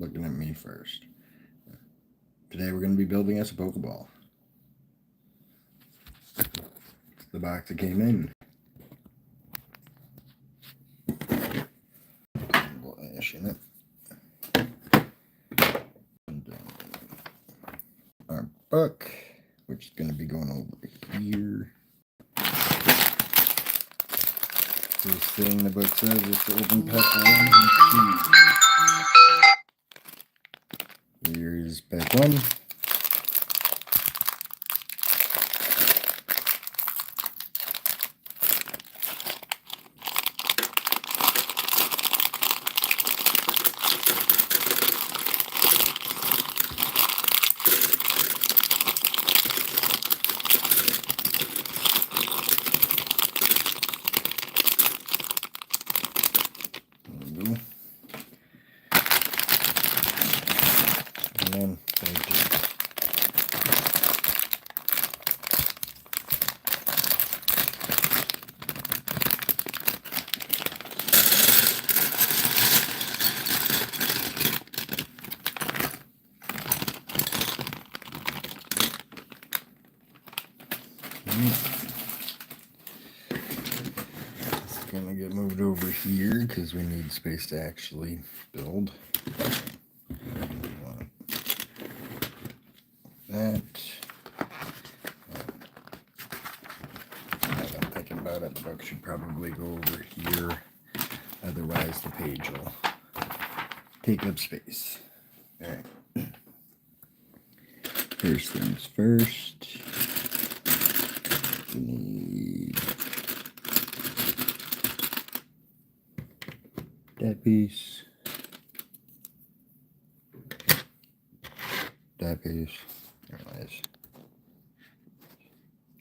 looking at me first. Today we're going to be building us a pokeball. It's the box it came in. Ash in it. And our book, which is going to be going over here. First thing the book says is to open pack 1 and 2. Here's pack 1. And then it's gonna get moved over here because we need space to actually build. That. As I'm thinking about it, the book should probably go over here. Otherwise, the page will take up space. Alright. First things first. We need that piece. That piece. Otherwise,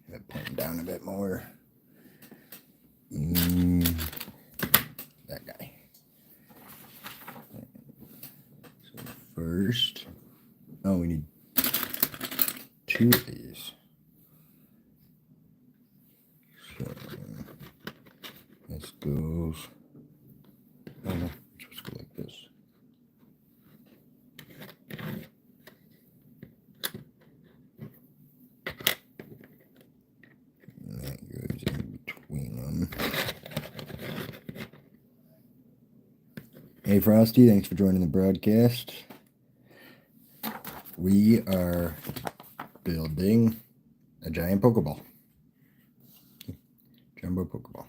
have it pinned down a bit more. That guy. So first, oh, we need 2 of these. So this goes. Oh no, it's supposed to go like this. And that goes in between them. Hey Frosty, thanks for joining the broadcast. We are building a giant pokeball. Jumbo pokeball.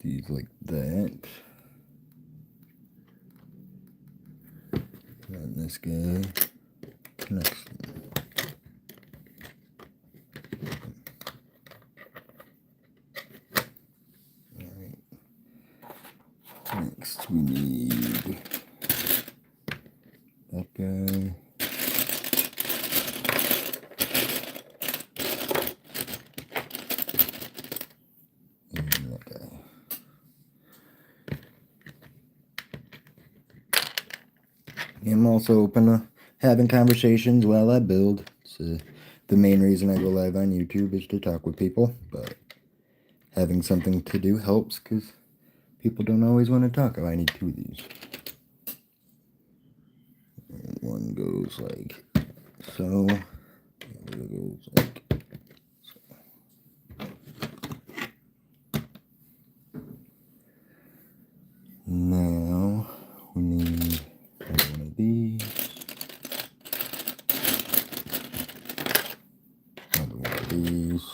These like that. And this guy connects them. Alright. Next we need that guy. I'm also open to having conversations while I build. So the main reason I go live on YouTube is to talk with people, but having something to do helps because people don't always want to talk. Oh, I need 2 of these. And one goes like so. The other goes like so. Now we need one of these. Another one of these.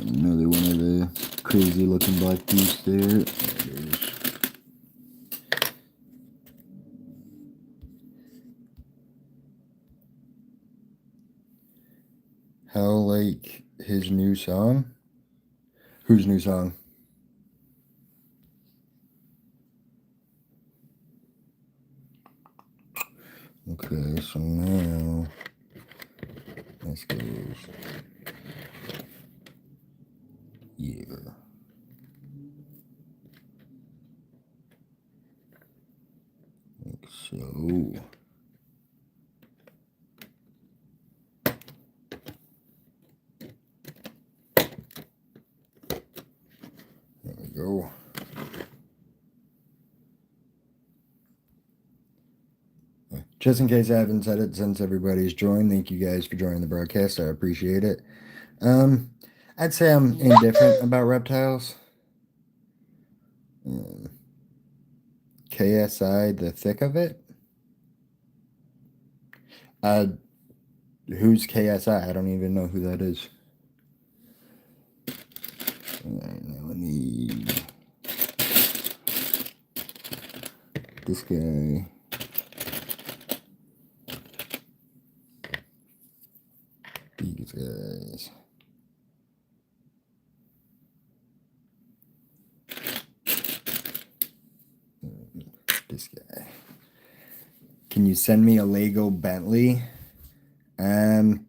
Another one of the crazy looking black piece there. How like his new song? Whose new song? Okay, so now this goes here. Like so. go. Just in case I haven't said it since everybody's joined, thank you guys for joining the broadcast. I appreciate it. I'd say I'm indifferent about reptiles. KSI, the thick of it. Who's KSI? I don't even know who that is. Let me. This guy. These guys. This guy. Can you send me a Lego Bentley?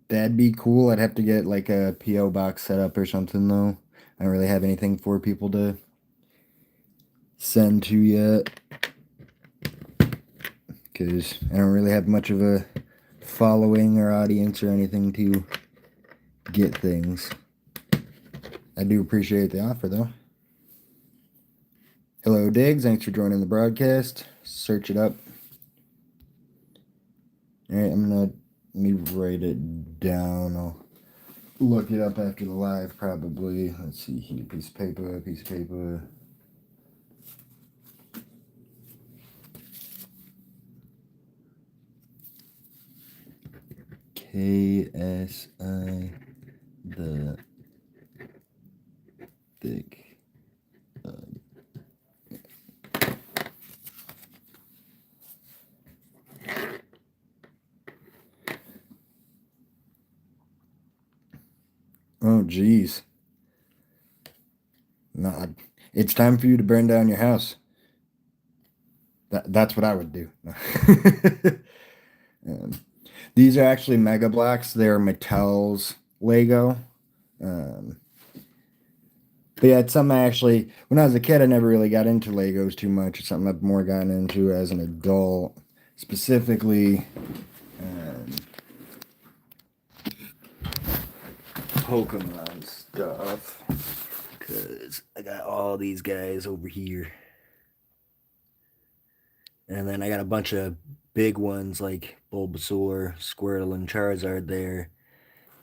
That'd be cool. I'd have to get like a P.O. box set up or something though. I don't really have anything for people to send to yet. Because I don't really have much of a following or audience or anything to get things. I do appreciate the offer though. Hello Diggs, thanks for joining the broadcast. Search it up. Alright, let me write it down. I'll look it up after the live probably. Let's see here, piece of paper. KSI, the thick. Oh, geez. No, it's time for you to burn down your house. That's what I would do. These are actually Mega Blocks. They're Mattel's Lego. But yeah, it's something I actually, when I was a kid, I never really got into Legos too much. It's something I've more gotten into as an adult. Specifically, Pokemon stuff. Because I got all these guys over here. And then I got a bunch of big ones like Bulbasaur, Squirtle, and Charizard there.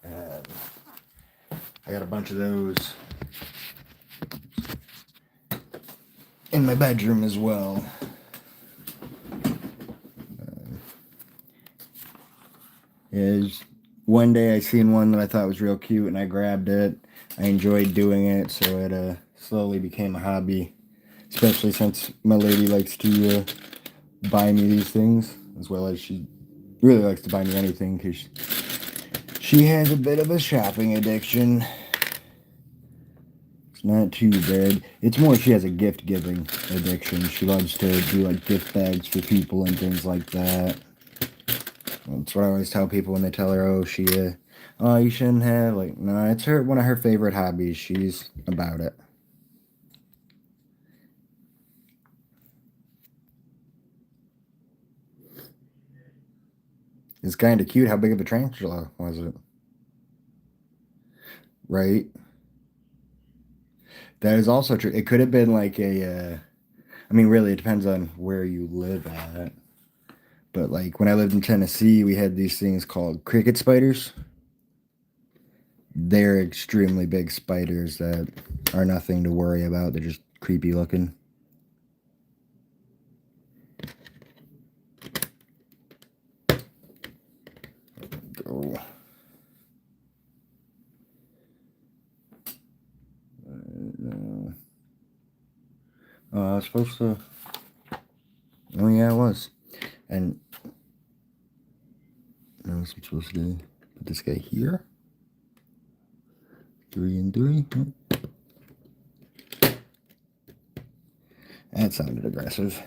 I got a bunch of those in my bedroom as well. One day I seen one that I thought was real cute and I grabbed it. I enjoyed doing it, so it slowly became a hobby. Especially since my lady likes to buy me these things, as well as she really likes to buy me anything because she has a bit of a shopping addiction. It's not too bad. It's more she has a gift-giving addiction. She loves to do like gift bags for people and things like that. That's what I always tell people when they tell her, oh, you shouldn't have, like, no, it's one of her favorite hobbies. She's about it. It's kind of cute. How big of a tarantula was it? Right? That is also true. It could have been like I mean, really, it depends on where you live at. But like when I lived in Tennessee, we had these things called cricket spiders. They're extremely big spiders that are nothing to worry about. They're just creepy looking. Go. I was supposed to. Oh yeah, I was. And I was supposed to put this guy here. 3 and 3. That sounded aggressive.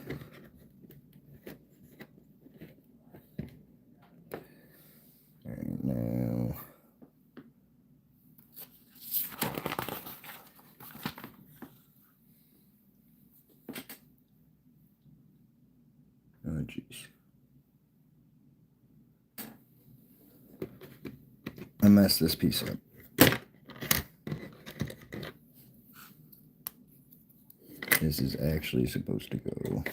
Alright, now. Oh, jeez. I messed this piece up. This is actually supposed to go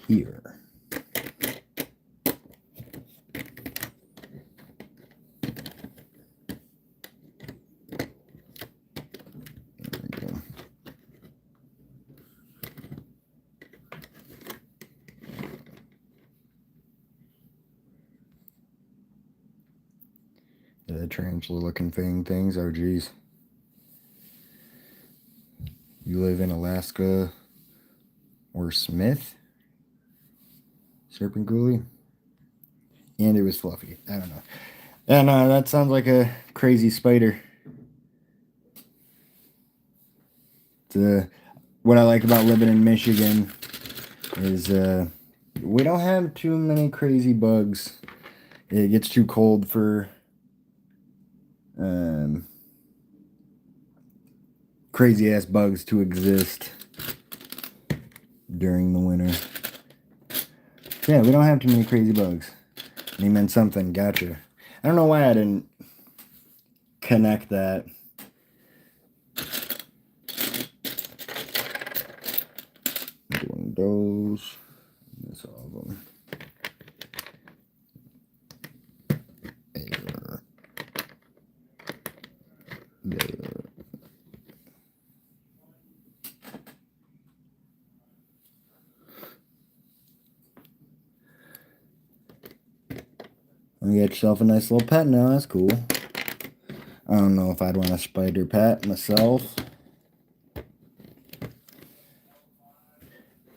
here. The tarantula looking things. Oh geez. You live in Alaska or Smith? Serpent Ghoulie? And it was fluffy. I don't know. Yeah, no, that sounds like a crazy spider. What I like about living in Michigan is we don't have too many crazy bugs. It gets too cold for crazy ass bugs to exist during the winter. Yeah, we don't have too many crazy bugs. And he meant something. Gotcha. I don't know why I didn't connect that. Doing those. That's all of them. There. You get yourself a nice little pet now. That's cool. I don't know if I'd want a spider pet myself.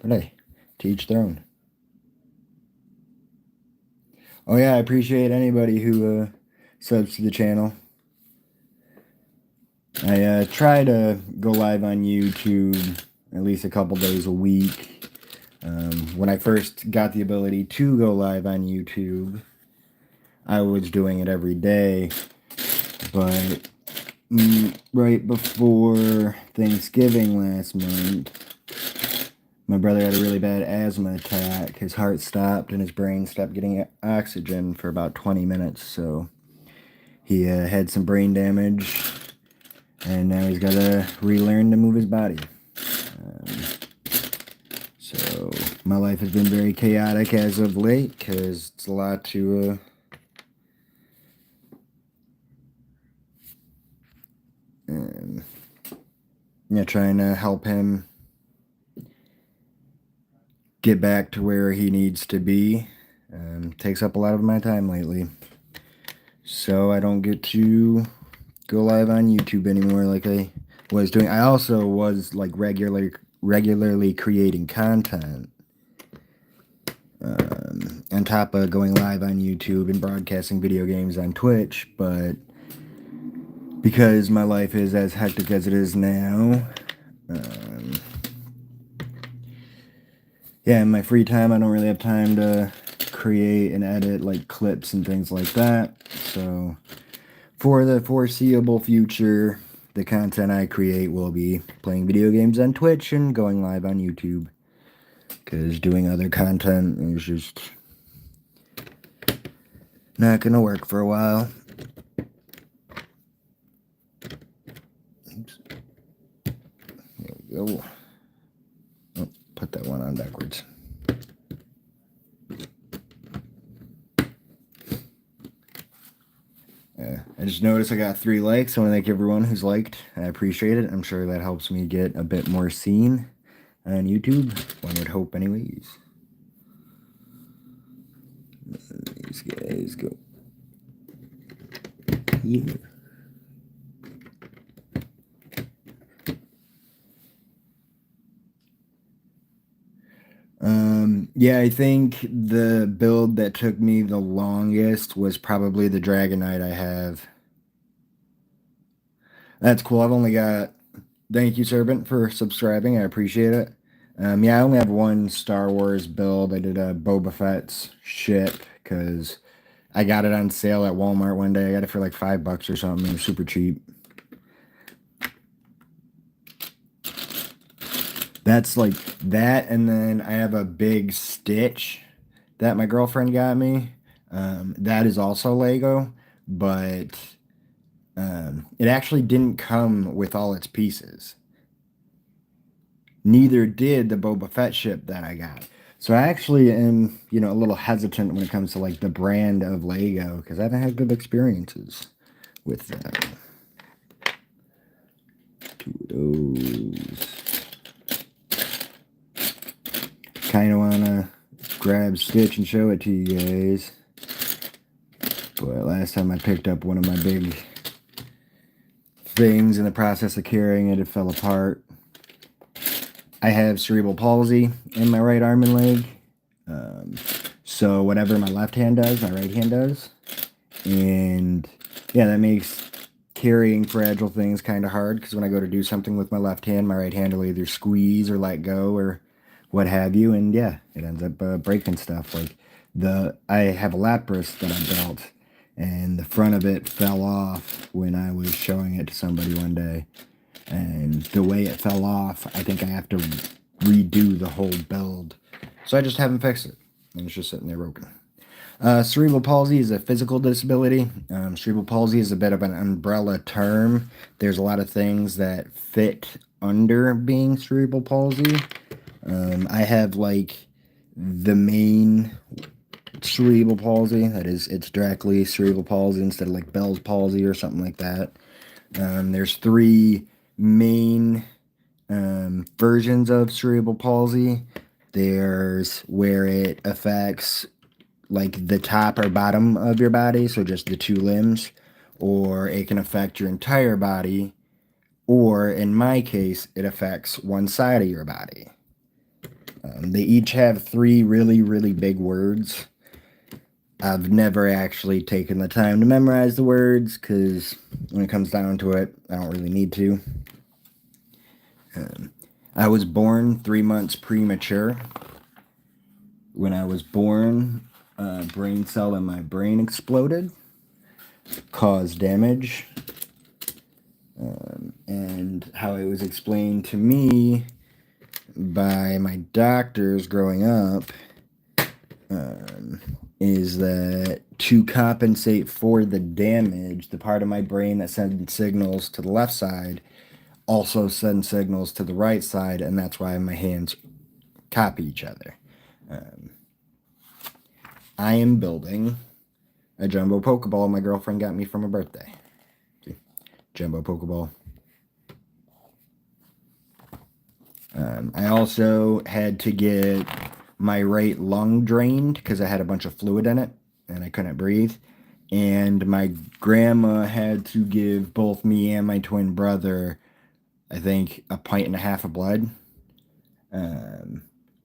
But hey, to each their own. Oh yeah, I appreciate anybody who subs to the channel. I try to go live on YouTube at least a couple days a week. When I first got the ability to go live on YouTube, I was doing it every day. But right before Thanksgiving last month, my brother had a really bad asthma attack. His heart stopped and his brain stopped getting oxygen for about 20 minutes. So he had some brain damage, and now he's got to relearn to move his body. So my life has been very chaotic as of late because it's a lot to trying to help him get back to where he needs to be. Takes up a lot of my time lately. So I don't get to go live on YouTube anymore like I was doing. I also was like regularly creating content. On top of going live on YouTube and broadcasting video games on Twitch, but because my life is as hectic as it is now, yeah, in my free time, I don't really have time to create and edit like clips and things like that. So for the foreseeable future, the content I create will be playing video games on Twitch and going live on YouTube. Because doing other content is just not going to work for a while. Oops. There we go. Oh, put that one on backwards. I just noticed I got 3 likes. I want to thank everyone who's liked. I appreciate it. I'm sure that helps me get a bit more seen on YouTube. One would hope anyways. These guys go here. Yeah, I think the build that took me the longest was probably the Dragonite I have. That's cool. I've only got... Thank you, Serpent, for subscribing. I appreciate it. Yeah, I only have one Star Wars build. I did a Boba Fett's ship because I got it on sale at Walmart one day. I got it for like $5 or something. It was super cheap. That's like that, and then I have a big Stitch that my girlfriend got me. That is also Lego, but it actually didn't come with all its pieces. neither did the Boba Fett ship that I got. So I actually am, a little hesitant when it comes to like the brand of Lego because I haven't had good experiences with that. Two of those. Kind of want to grab Stitch and show it to you guys. But last time I picked up one of my big things in the process of carrying it, it fell apart. I have cerebral palsy in my right arm and leg. So whatever my left hand does, my right hand does. And yeah, that makes carrying fragile things kind of hard because when I go to do something with my left hand, my right hand will either squeeze or let go or what have you. And yeah, it ends up breaking stuff. Like I have a lapras that I built and the front of it fell off when I was showing it to somebody one day. And the way it fell off, I think I have to redo the whole build. So I just haven't fixed it. And it's just sitting there broken. Cerebral palsy is a physical disability. Cerebral palsy is a bit of an umbrella term. There's a lot of things that fit under being cerebral palsy. I have like the main cerebral palsy. That is, it's directly cerebral palsy instead of like Bell's palsy or something like that. There's three main versions of cerebral palsy. There's where it affects like the top or bottom of your body, so just the two limbs, or it can affect your entire body, or in my case, it affects one side of your body. They each have three really, really big words. I've never actually taken the time to memorize the words because when it comes down to it, I don't really need to. I was born 3 months premature. When I was born, a brain cell in my brain exploded, caused damage, and how it was explained to me by my doctors growing up is that to compensate for the damage, the part of my brain that sends signals to the left side also sends signals to the right side, and that's why my hands copy each other. I am building a jumbo pokeball my girlfriend got me for my birthday. See? Jumbo pokeball. I also had to get my right lung drained because I had a bunch of fluid in it and I couldn't breathe. And my grandma had to give both me and my twin brother, I think, 1.5 pints of blood.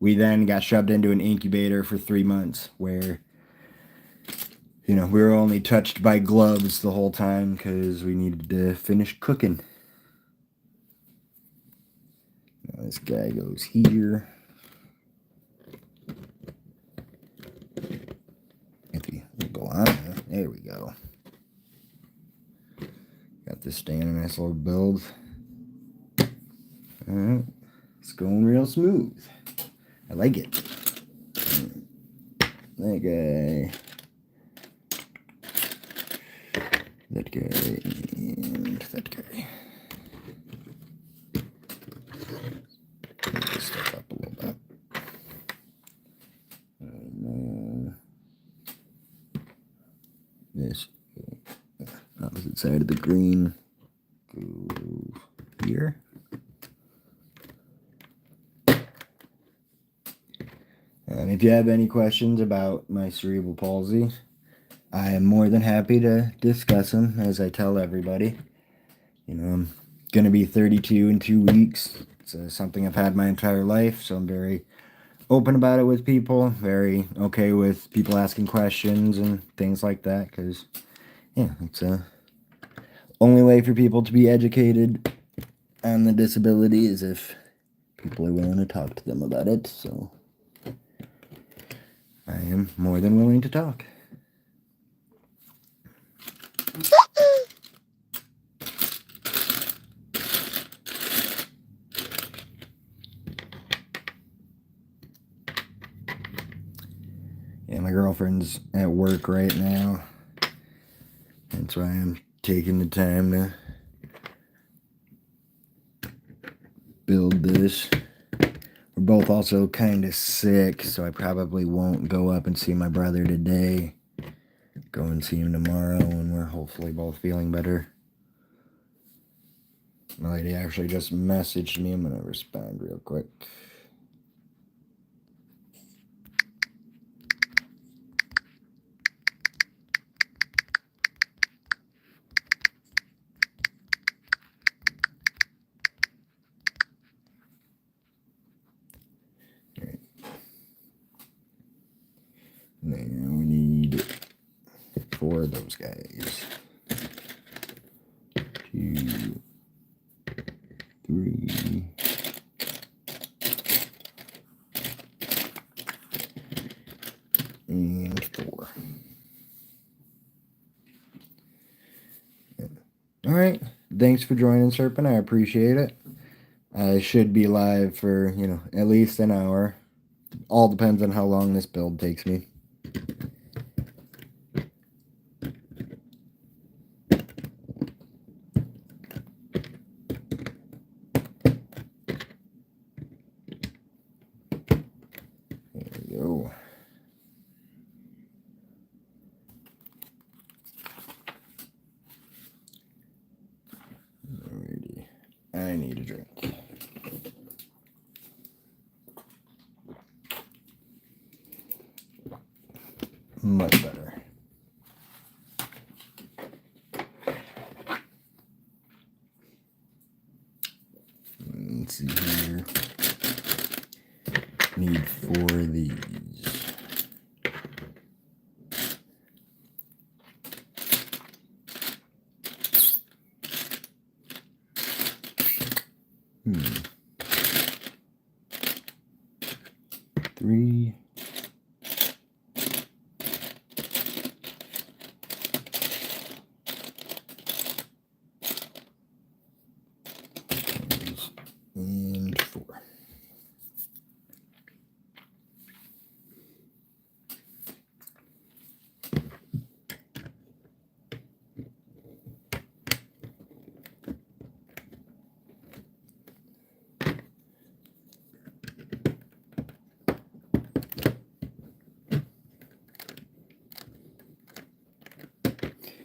We then got shoved into an incubator for 3 months where, we were only touched by gloves the whole time because we needed to finish cooking. Now this guy goes here. If he will go on there we go. Got this staying a nice little build. Alright, it's going real smooth. I like it. That guy. That guy and that guy. Move this stuff up a little bit. And this opposite side of the green goes here. And if you have any questions about my cerebral palsy, I am more than happy to discuss them, as I tell everybody. I'm going to be 32 in 2 weeks. It's something I've had my entire life, so I'm very open about it with people, very okay with people asking questions and things like that, because, yeah, it's the only way for people to be educated on the disability is if people are willing to talk to them about it, so I am more than willing to talk. Yeah, my girlfriend's at work right now. That's why I'm taking the time to build this. both also kind of sick, so I probably won't go up and see my brother today. Go and see him tomorrow when we're hopefully both feeling better. My lady actually just messaged me. I'm going to respond real quick. Right. Now we need 4 of those guys. 2, 3, and 4. Alright, thanks for joining, Serpent. I appreciate it. I should be live for, at least an hour. All depends on how long this build takes me. There we go. Alrighty. I need a drink. Much better. Let's see here. Need 4 of these. Hmm. 3. And 4.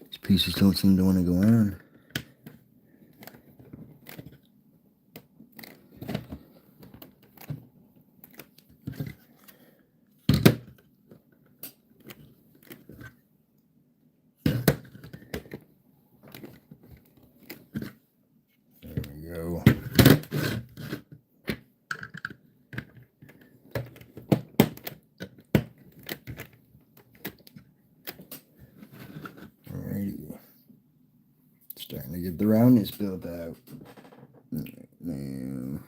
These pieces don't seem to want to go on. Go. Alrighty. Starting to get the roundness built out. Now.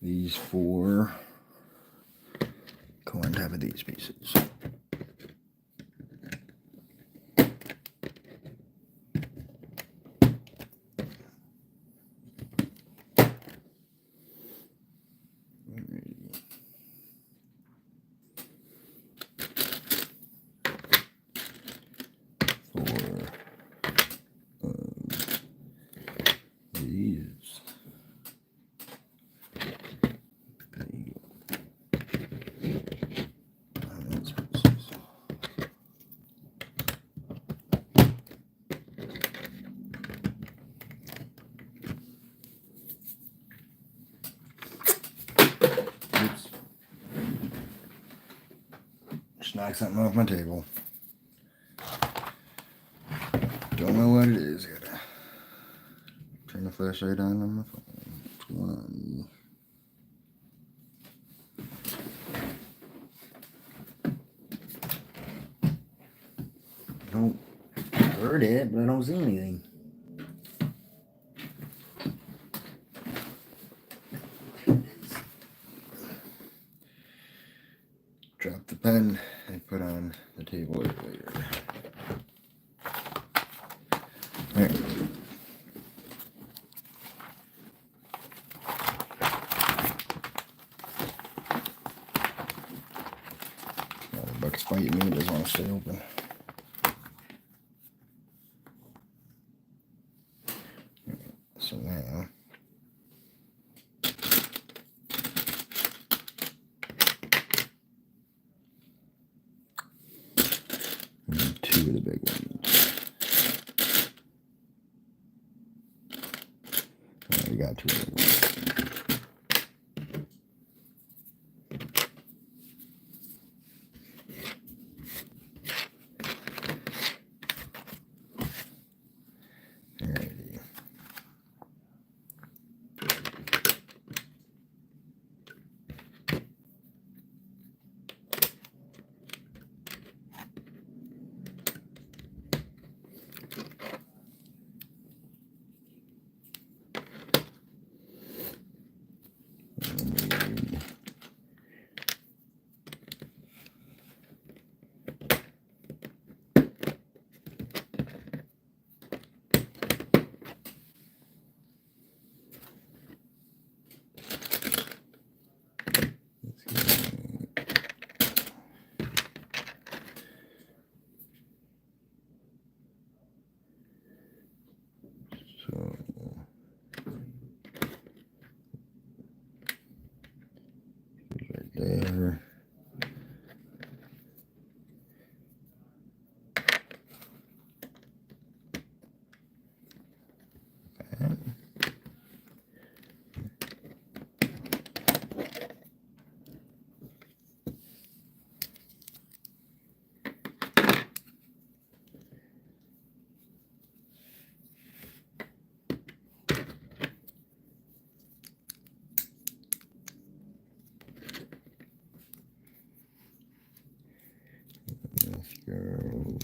These 4 go on top of these pieces. Oops. Just knocked something off my table. Don't know what it is. Gotta turn the flashlight on my phone. What's going on? Don't heard it, but I don't see anything. Drop the pen I put on the table earlier. Alright. It's biting me, it doesn't want to stay open. So now, we need 2 of the big ones. We got 2 of the big ones. Alrighty. So right there. This goes.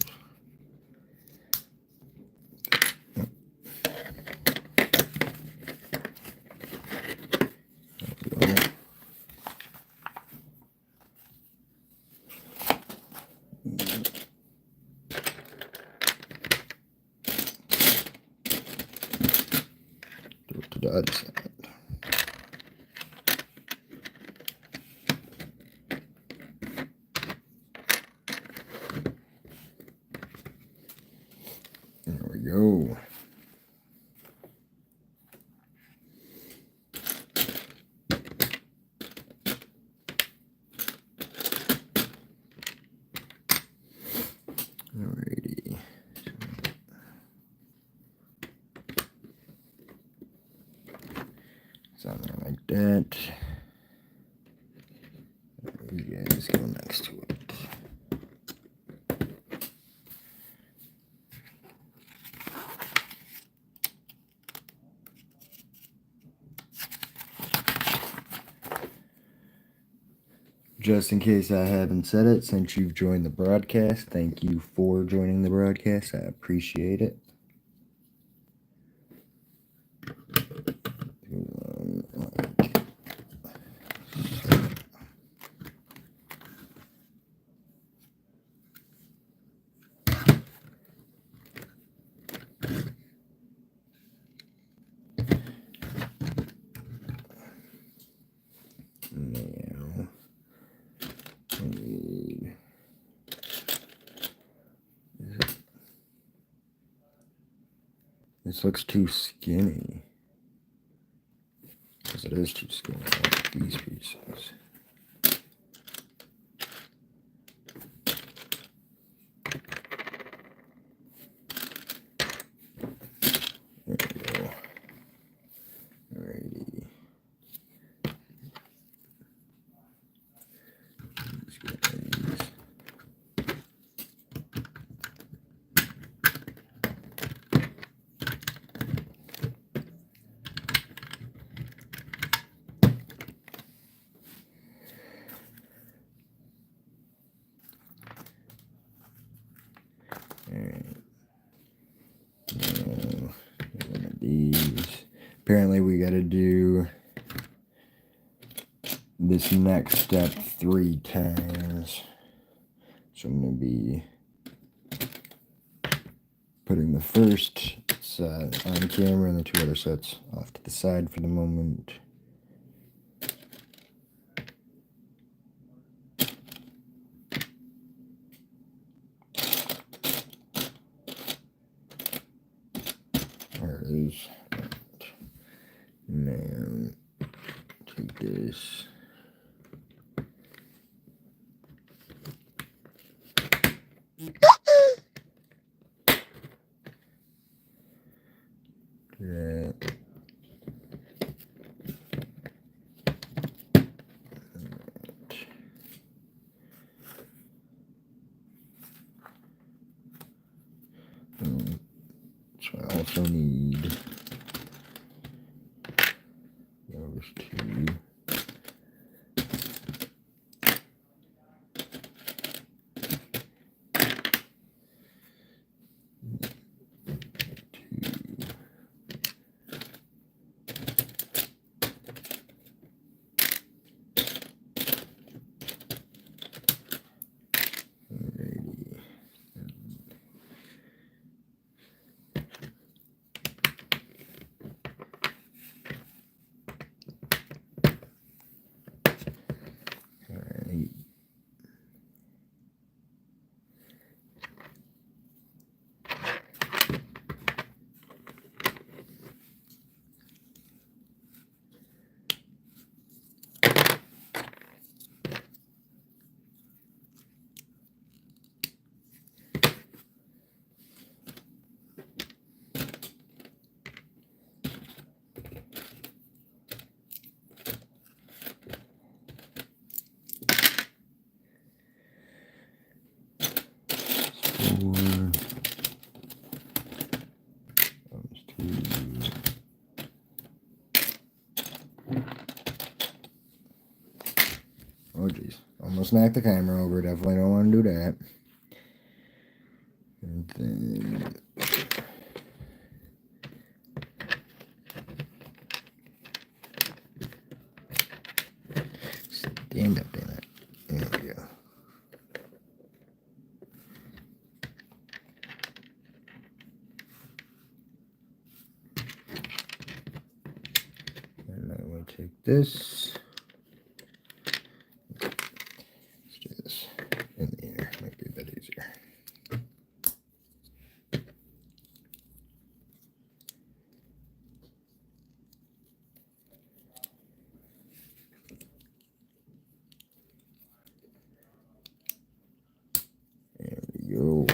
Do it to the other side. There we go. Alrighty. Something like that. You guys go next to it. Just in case I haven't said it, since you've joined the broadcast, thank you for joining the broadcast. I appreciate it. Now, I need, this looks too skinny. Because it is too skinny. I want these pieces. There we go. Alrighty. Let's get these. Alright. Now, one of these. Apparently we gotta do this next step 3 times. So I'm going to be putting the first set on camera and the 2 other sets off to the side for the moment. is. Now, take this. That. So I also need those two. Oh jeez, almost knocked the camera over. Definitely don't want to do that. And then stand up in it. There we go. And I'm going to take this. Let's do this in the air. Might be a bit easier. There we go.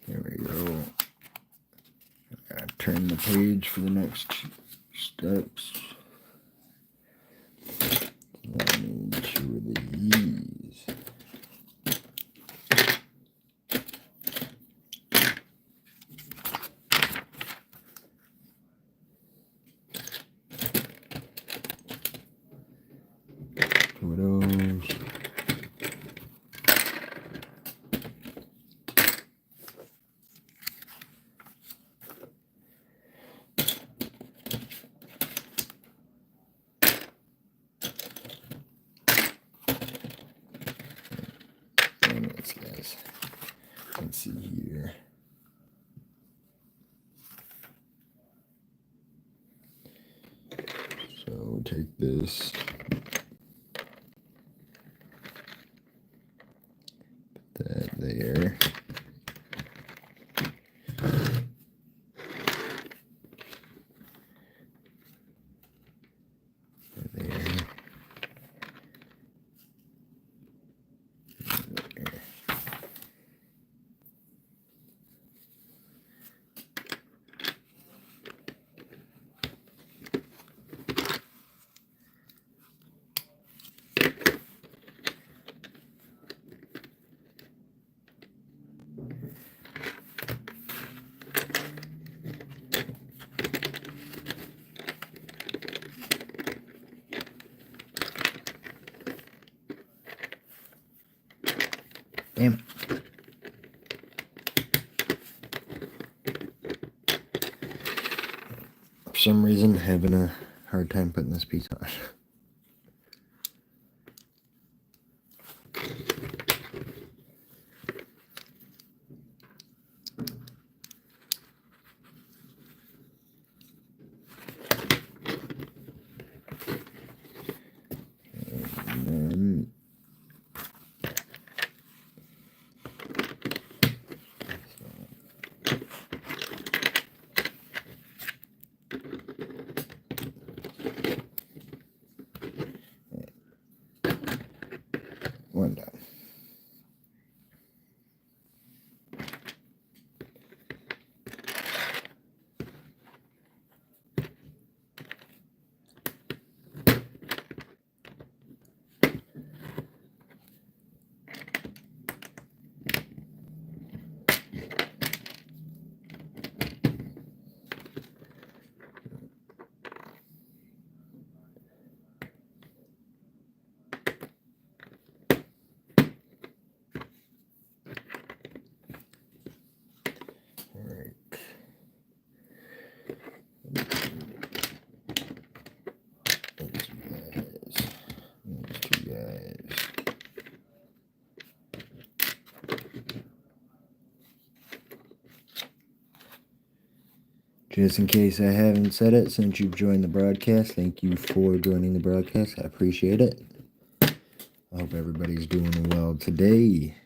There we go. I gotta turn the page for the next steps. I need two of these. Two of those. Guys, let's see here. So take this, put that there. Damn it. For some reason, having a hard time putting this piece on. Just in case I haven't said it, since you've joined the broadcast, thank you for joining the broadcast. I appreciate it. I hope everybody's doing well today.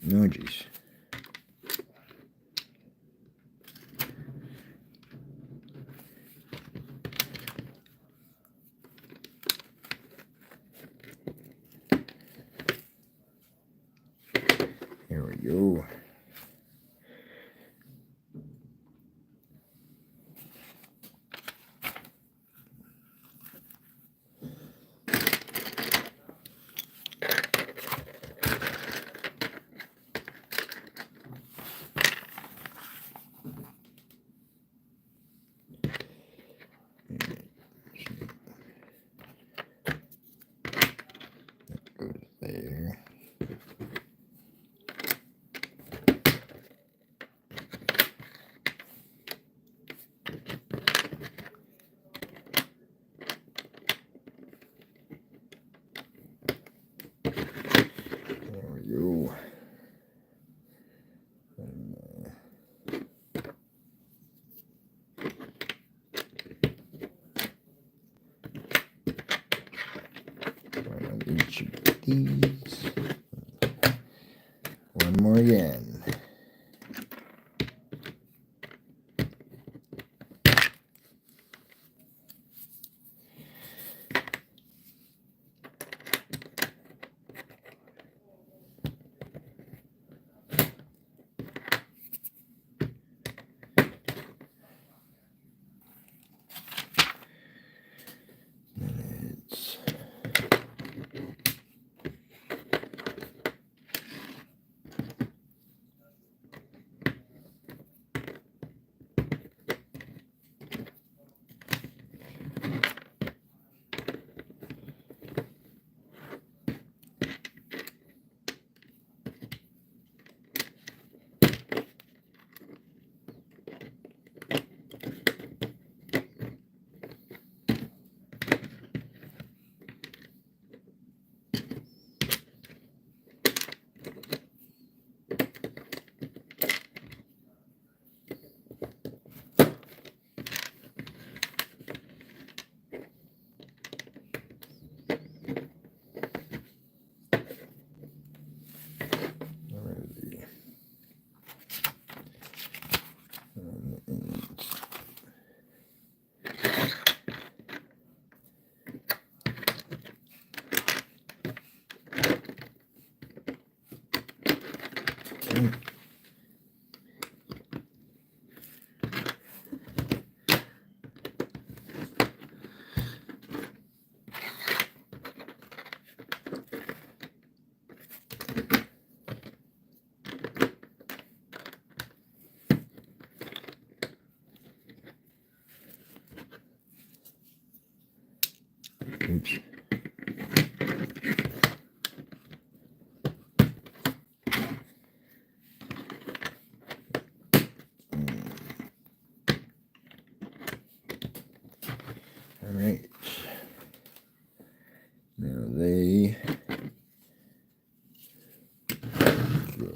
Oh, jeez. Here we go. There. There we go. Each of these. One more again. Oops. All right. Now they go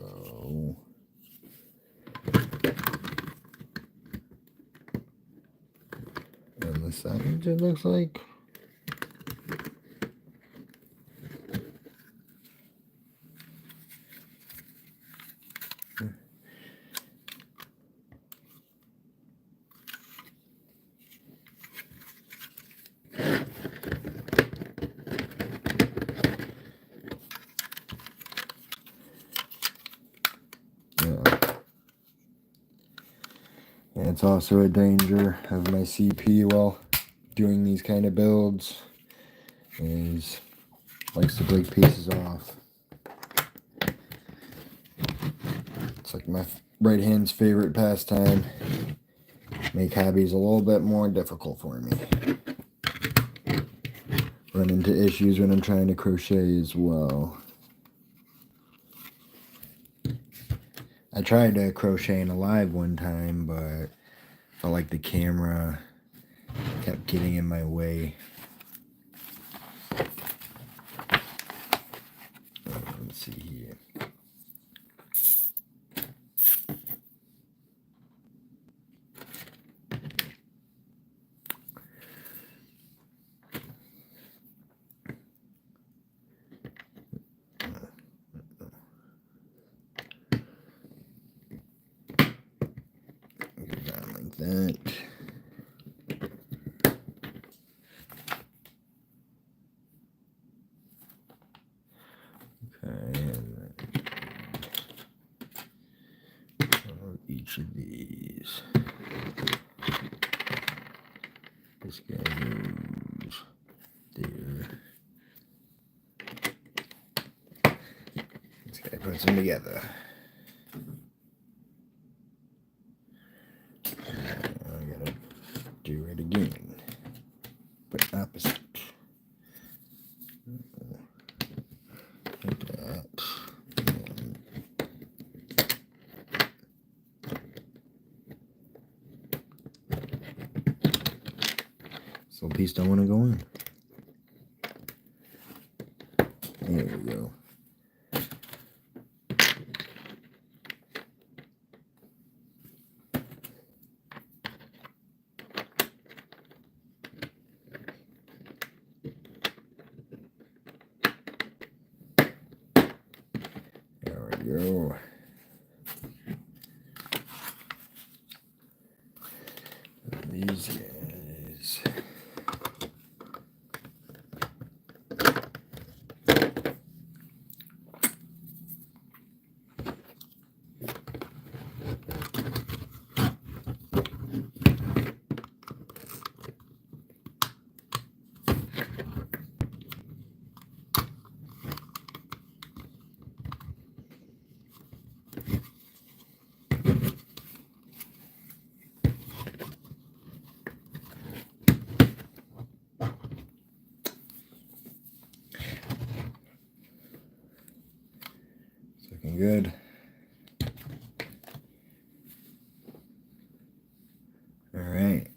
on the sides, it looks like. And it's also a danger of my CP while doing these kind of builds is likes to break pieces off. It's like my right hand's favorite pastime. Make hobbies a little bit more difficult for me. Run into issues when I'm trying to crochet as well. I tried to crochet in a live one time, but I felt like the camera kept getting in my way. Let's see here. Go down like that. Each of these. This guy goes there. This guy puts them together. I gotta do it again, but opposite. Like that. So piece don't want to go in. There we go. There we go. These guys. Looking good. All right.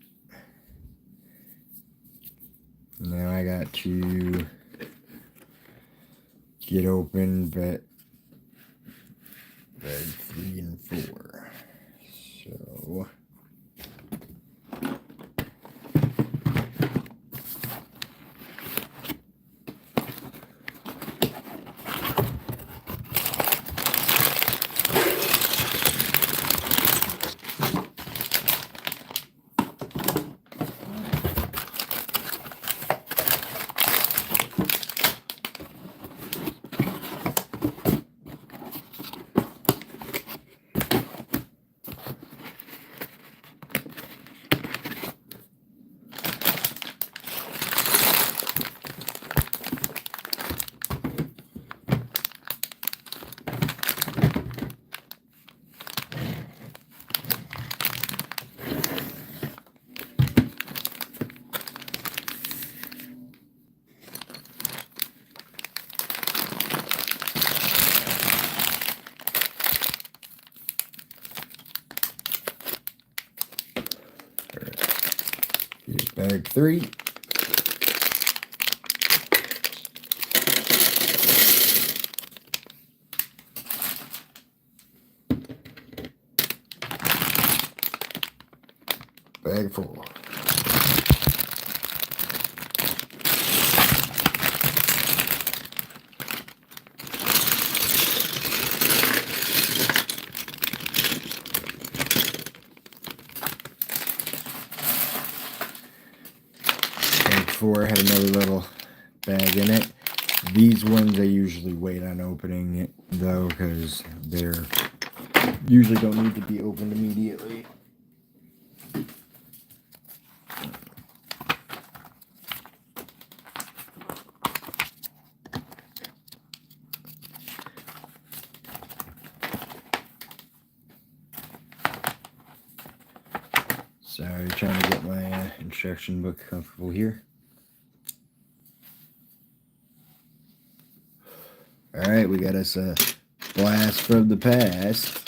Now I got to get open bag 3 and 4. So here's bag 3. Bag 4. Bag 4 had another little bag in it. These ones I usually wait on opening it though, because they're usually don't need to be opened immediately. Sorry, trying to get my instruction book comfortable here. Alright, we got us a blast from the past.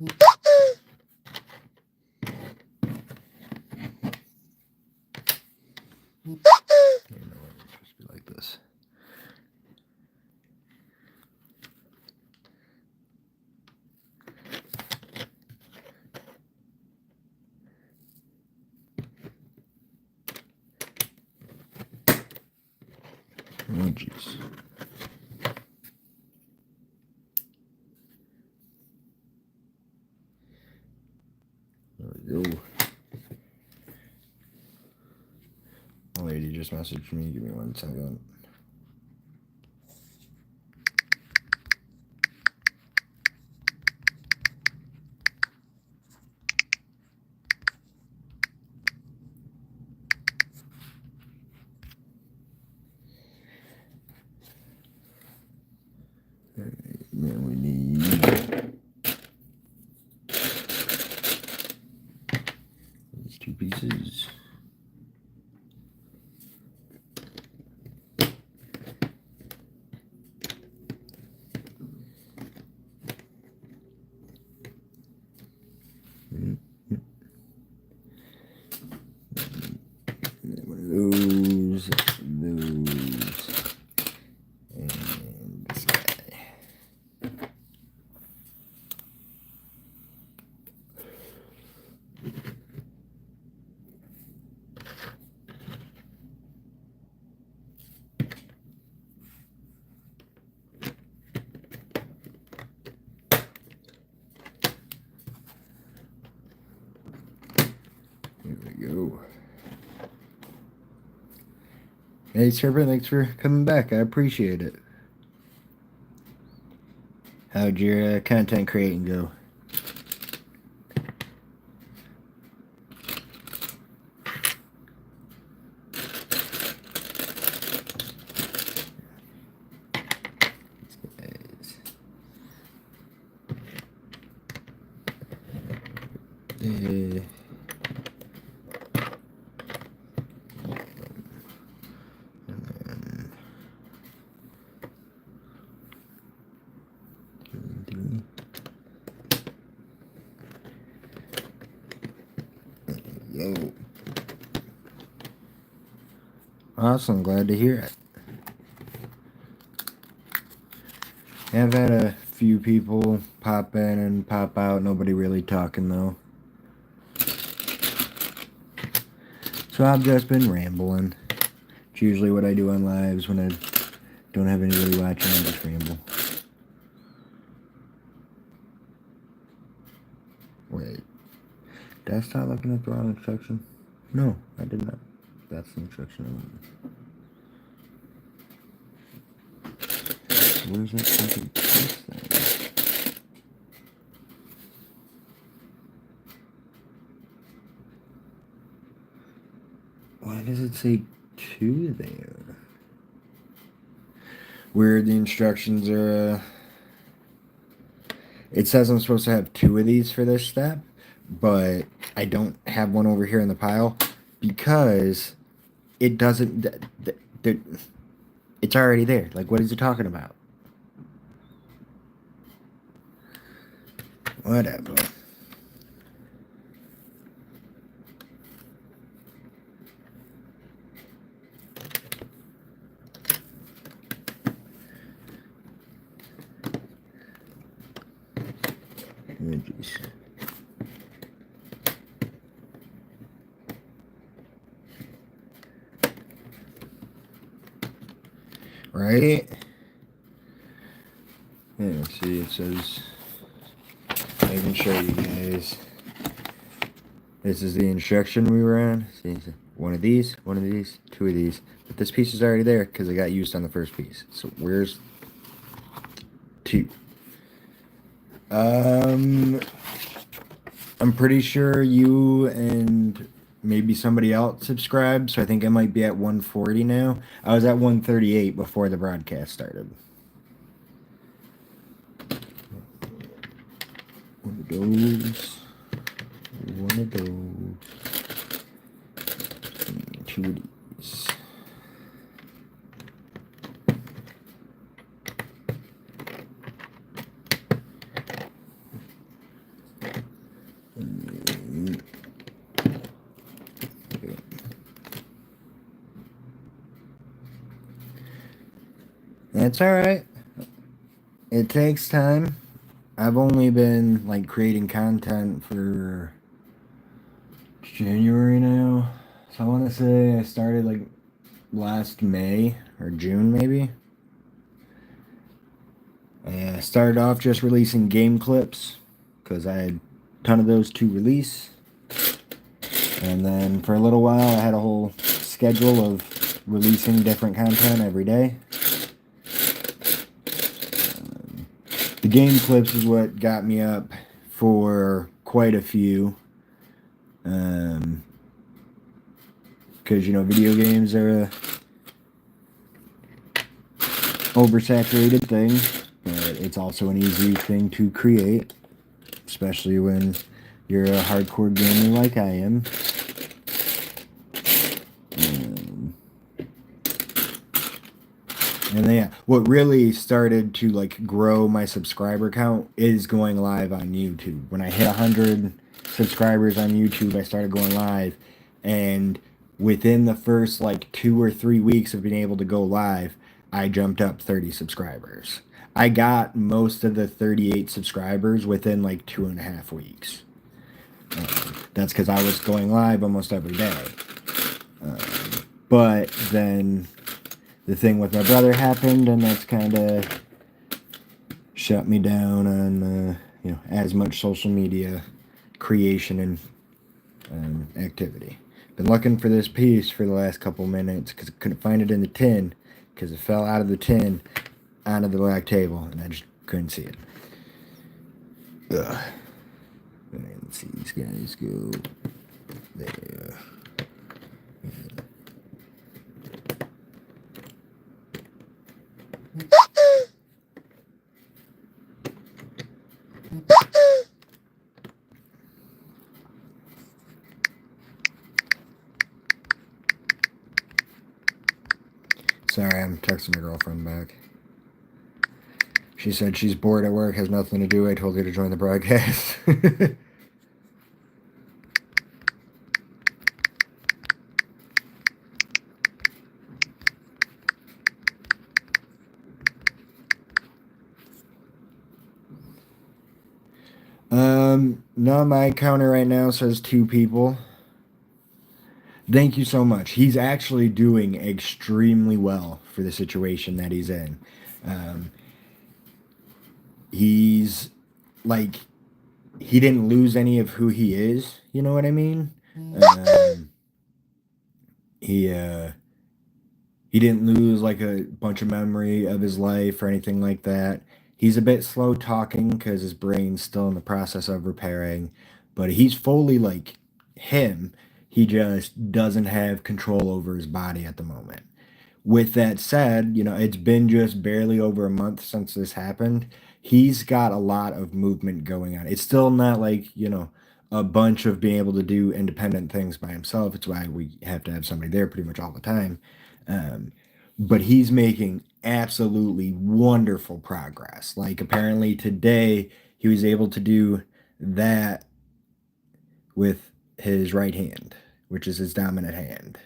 Just be like this. Oh, jeez. There we go. A lady just messaged me. Give me 1 second. Then we need these 2 pieces. Those, and this guy. Here we go. Hey, Serpent, thanks for coming back. I appreciate it. How'd your content creating go? Yo. Awesome, glad to hear it. I've had a few people pop in and pop out, nobody really talking though. So I've just been rambling. It's usually what I do on lives when I don't have anybody watching, I just ramble. Wait. Did I start looking at the wrong instruction? No, I did not. That's the instruction I want. Where's that fucking piece then? Why does it say 2 there? Weird, the instructions are, it says I'm supposed to have 2 of these for this step, but I don't have one over here in the pile because it doesn't, it's already there. Like, what is it talking about? Whatever. Images. Right? Yeah, see, it says, I can show you guys. This is the instruction we were on. See, 1 of these, 2 of these. But this piece is already there because it got used on the first piece. So where's 2? I'm pretty sure you and maybe somebody else subscribed, so I think I might be at 140 now. I was at 138 before the broadcast started. One of those. One of those. And 2 of these. That's alright. It takes time. I've only been like creating content for January now. So I want to say I started like last May or June maybe. I started off just releasing game clips because I had a ton of those to release. And then for a little while I had a whole schedule of releasing different content every day. The game clips is what got me up for quite a few. Because, video games are a oversaturated thing, but it's also an easy thing to create, especially when you're a hardcore gamer like I am. And yeah, what really started to like grow my subscriber count is going live on YouTube. When I hit 100 subscribers on YouTube, I started going live, and within the first like 2 or 3 weeks of being able to go live, I jumped up 30 subscribers. I got most of the 38 subscribers within like 2.5 weeks. That's because I was going live almost every day. But then the thing with my brother happened, and that's kind of shut me down on as much social media creation and activity. Been looking for this piece for the last couple minutes because I couldn't find it in the tin because it fell out of the tin onto the black table and I just couldn't see it. Ugh. Let's see, these guys go there. Sorry, I'm texting my girlfriend back. She said she's bored at work, has nothing to do. I told her to join the broadcast. No, my counter right now says 2 people. Thank you so much. He's actually doing extremely well for the situation that he's in. He's like, he didn't lose any of who he is. You know what I mean? He he didn't lose like a bunch of memory of his life or anything like that. He's a bit slow talking because his brain's still in the process of repairing, but he's fully like him. He just doesn't have control over his body at the moment. With that said, it's been just barely over a month since this happened. He's got a lot of movement going on. It's still not like, a bunch of being able to do independent things by himself. It's why we have to have somebody there pretty much all the time. Um, but he's making absolutely wonderful progress. Like apparently today he was able to do that with his right hand, which is his dominant hand.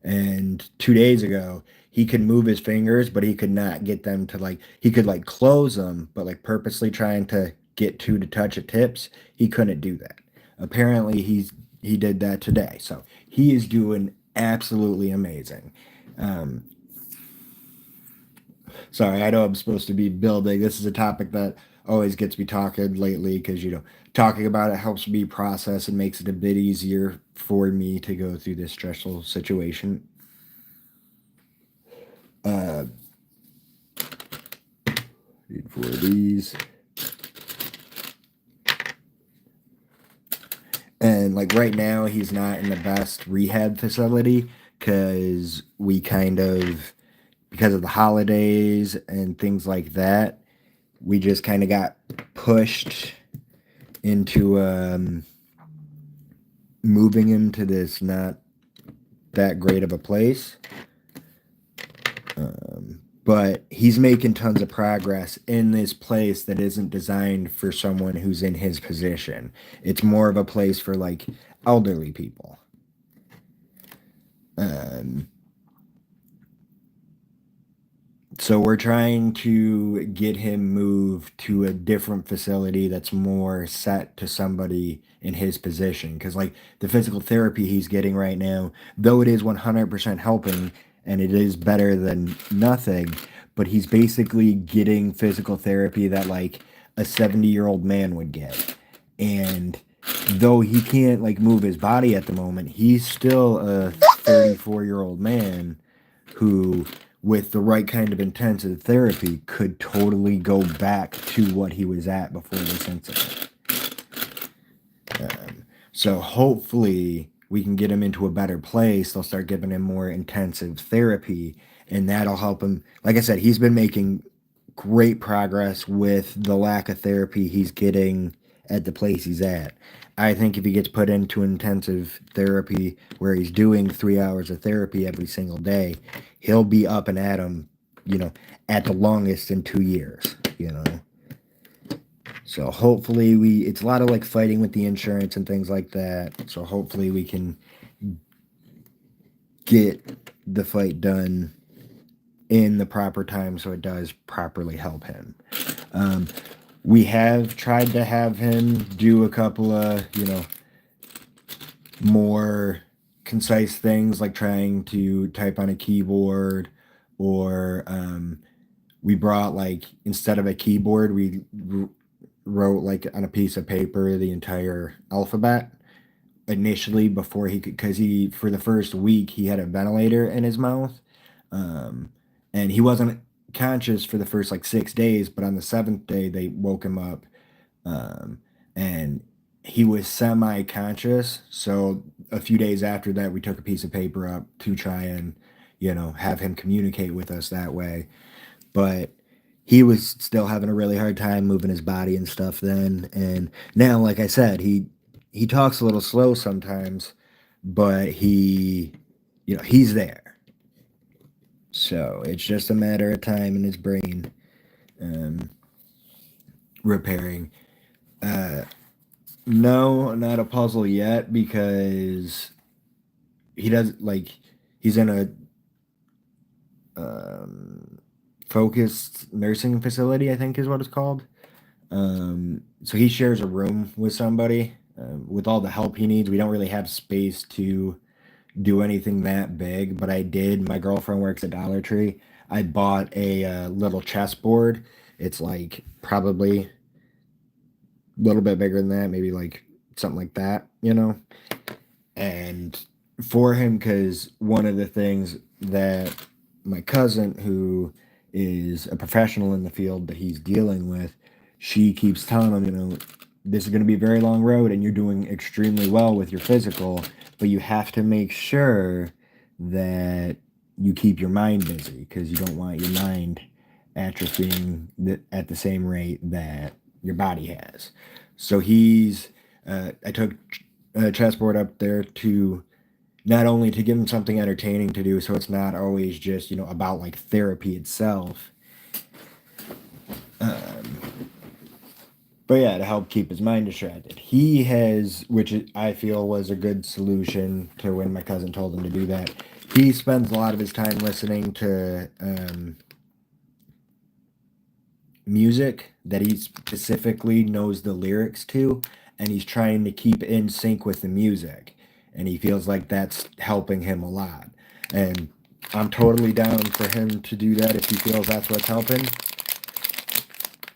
And 2 days ago, he could move his fingers, but he could not get them to like, he could like close them, but like purposely trying to get two to touch at tips, he couldn't do that. Apparently, he did that today. So he is doing absolutely amazing. Um, Sorry, I know I'm supposed to be building. This is a topic that always gets me talking lately because, talking about it helps me process and makes it a bit easier for me to go through this stressful situation. Need 4 of these. And like right now, he's not in the best rehab facility because because of the holidays and things like that, we just kind of got pushed into moving him to this not that great of a place. but he's making tons of progress in this place that isn't designed for someone who's in his position. It's more of a place for like elderly people. Um, so we're trying to get him moved to a different facility that's more set to somebody in his position. Because like the physical therapy he's getting right now, though it is 100% helping and it is better than nothing, but he's basically getting physical therapy that like a 70-year-old man would get. And though he can't like move his body at the moment, he's still a 34-year-old man who, with the right kind of intensive therapy, could totally go back to what he was at before this incident. So hopefully we can get him into a better place. They'll start giving him more intensive therapy, and that'll help him. Like I said, he's been making great progress with the lack of therapy he's getting at the place he's at. I think if he gets put into intensive therapy where he's doing 3 hours of therapy every single day, he'll be up and at him, you know, at the longest in 2 years, you know. So hopefully it's a lot of like fighting with the insurance and things like that. So hopefully we can get the fight done in the proper time so it does properly help him. Um, we have tried to have him do a couple of, more concise things like trying to type on a keyboard or we brought like instead of a keyboard we wrote like on a piece of paper the entire alphabet initially before he could, because he for the first week he had a ventilator in his mouth, um, and he wasn't conscious for the first like 6 days, but on the seventh day they woke him up, um, and he was semi-conscious. So a few days after that, we took a piece of paper up to try and have him communicate with us that way, but he was still having a really hard time moving his body and stuff then. And now, like I said, he talks a little slow sometimes, but he's there. So it's just a matter of time in his brain um, repairing. Uh, no, not a puzzle yet because he does like he's in a um, focused nursing facility, I think is what it's called. So he shares a room with somebody. With all the help he needs, we don't really have space to do anything that big, but I did. My girlfriend works at Dollar Tree. I bought a little chessboard. It's like probably a little bit bigger than that, maybe like something like that. And for him, because one of the things that my cousin, who is a professional in the field that he's dealing with, she keeps telling him, this is going to be a very long road and you're doing extremely well with your physical, but you have to make sure that you keep your mind busy because you don't want your mind atrophying at the same rate that your body has. So I took a chessboard up there to not only to give him something entertaining to do, so it's not always just about like therapy itself, but yeah, to help keep his mind distracted. He has, which I feel was a good solution to when my cousin told him to do that. He spends a lot of his time listening to music that he specifically knows the lyrics to, and he's trying to keep in sync with the music. And he feels like that's helping him a lot. And I'm totally down for him to do that if he feels that's what's helping.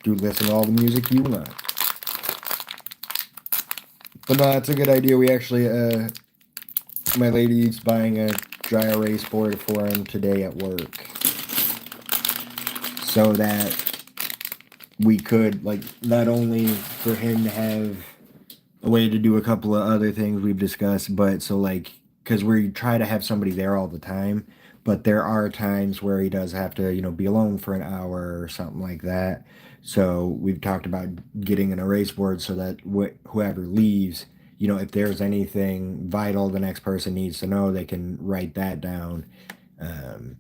Do listen to all the music you want. But no, that's a good idea. We actually, my lady's buying a dry erase board for him today at work, so that we could, like, not only for him to have a way to do a couple of other things we've discussed, but so, like, because we try to have somebody there all the time, but there are times where he does have to, be alone for an hour or something like that. So we've talked about getting an erase board so that whoever leaves, if there's anything vital the next person needs to know, they can write that down. Um,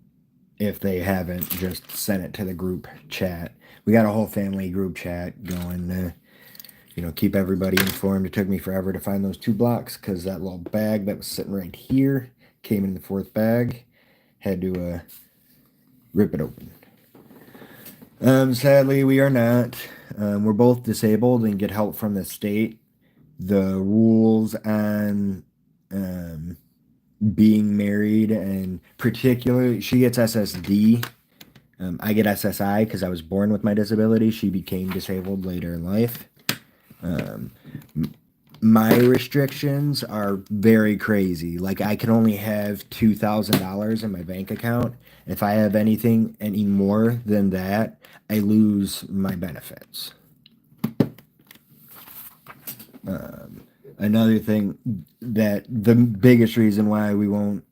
if they haven't, just send it to the group chat. We got a whole family group chat going to, keep everybody informed. It took me forever to find those 2 blocks because that little bag that was sitting right here came in the 4th bag. Had to rip it open. Sadly, we are not. We're both disabled and get help from the state. The rules on being married, and particularly, she gets SSD. I get SSI because I was born with my disability. She became disabled later in life. My restrictions are very crazy. Like, I can only have $2,000 in my bank account. If I have anything any more than that, I lose my benefits. Another thing, that the biggest reason why we won't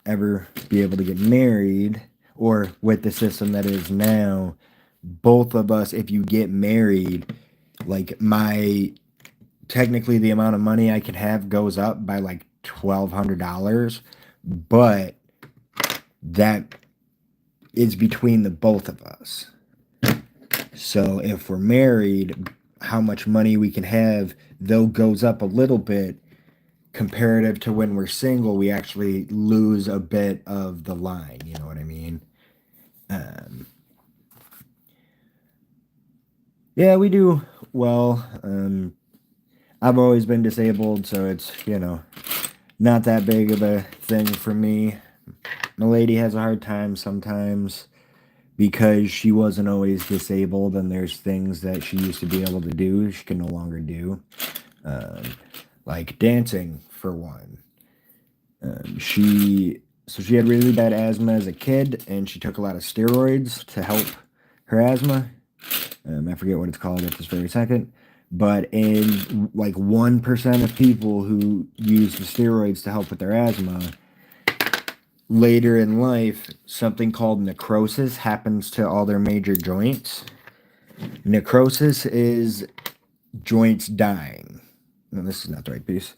ever be able to get married, or with the system that is now, both of us, if you get married, like, technically the amount of money I can have goes up by like $1,200, but that is between the both of us. So if we're married, how much money we can have, though, goes up a little bit. Comparative to when we're single, we actually lose a bit of the line. You know what I mean? Yeah, we do well. I've always been disabled, so it's, not that big of a thing for me. My lady has a hard time sometimes because she wasn't always disabled, and there's things that she used to be able to do she can no longer do, like dancing for one. She had really bad asthma as a kid, and she took a lot of steroids to help her asthma. I forget what it's called at this very second, but in like 1% of people who use the steroids to help with their asthma, later in life, something called necrosis happens to all their major joints. Necrosis is joints dying. No, this is not the right piece.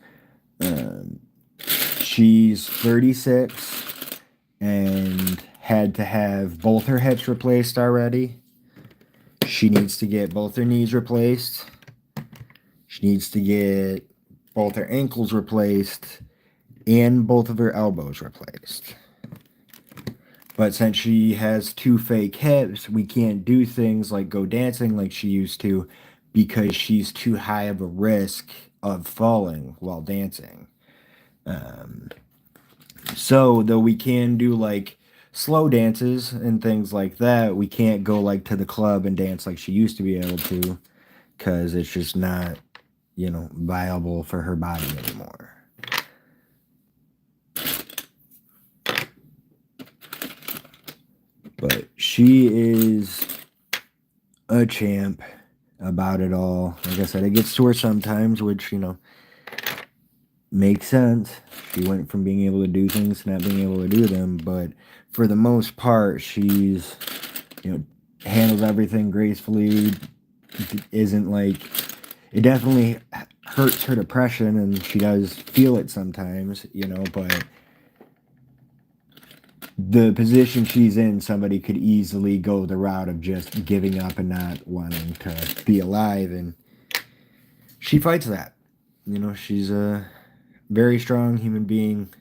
She's 36 and had to have both her hips replaced already. She needs to get both her knees replaced. She needs to get both her ankles replaced and both of her elbows replaced. But since she has 2 fake hips, we can't do things like go dancing like she used to because she's too high of a risk of falling while dancing. So, though we can do like slow dances and things like that, we can't go like to the club and dance like she used to be able to because it's just not, viable for her body anymore. But she is a champ about it all. Like I said, it gets to her sometimes, which, makes sense. She went from being able to do things to not being able to do them, but for the most part, she's, handles everything gracefully. Isn't like, it definitely hurts her depression, and she does feel it sometimes, but the position she's in, somebody could easily go the route of just giving up and not wanting to be alive, and she fights that. She's a very strong human being.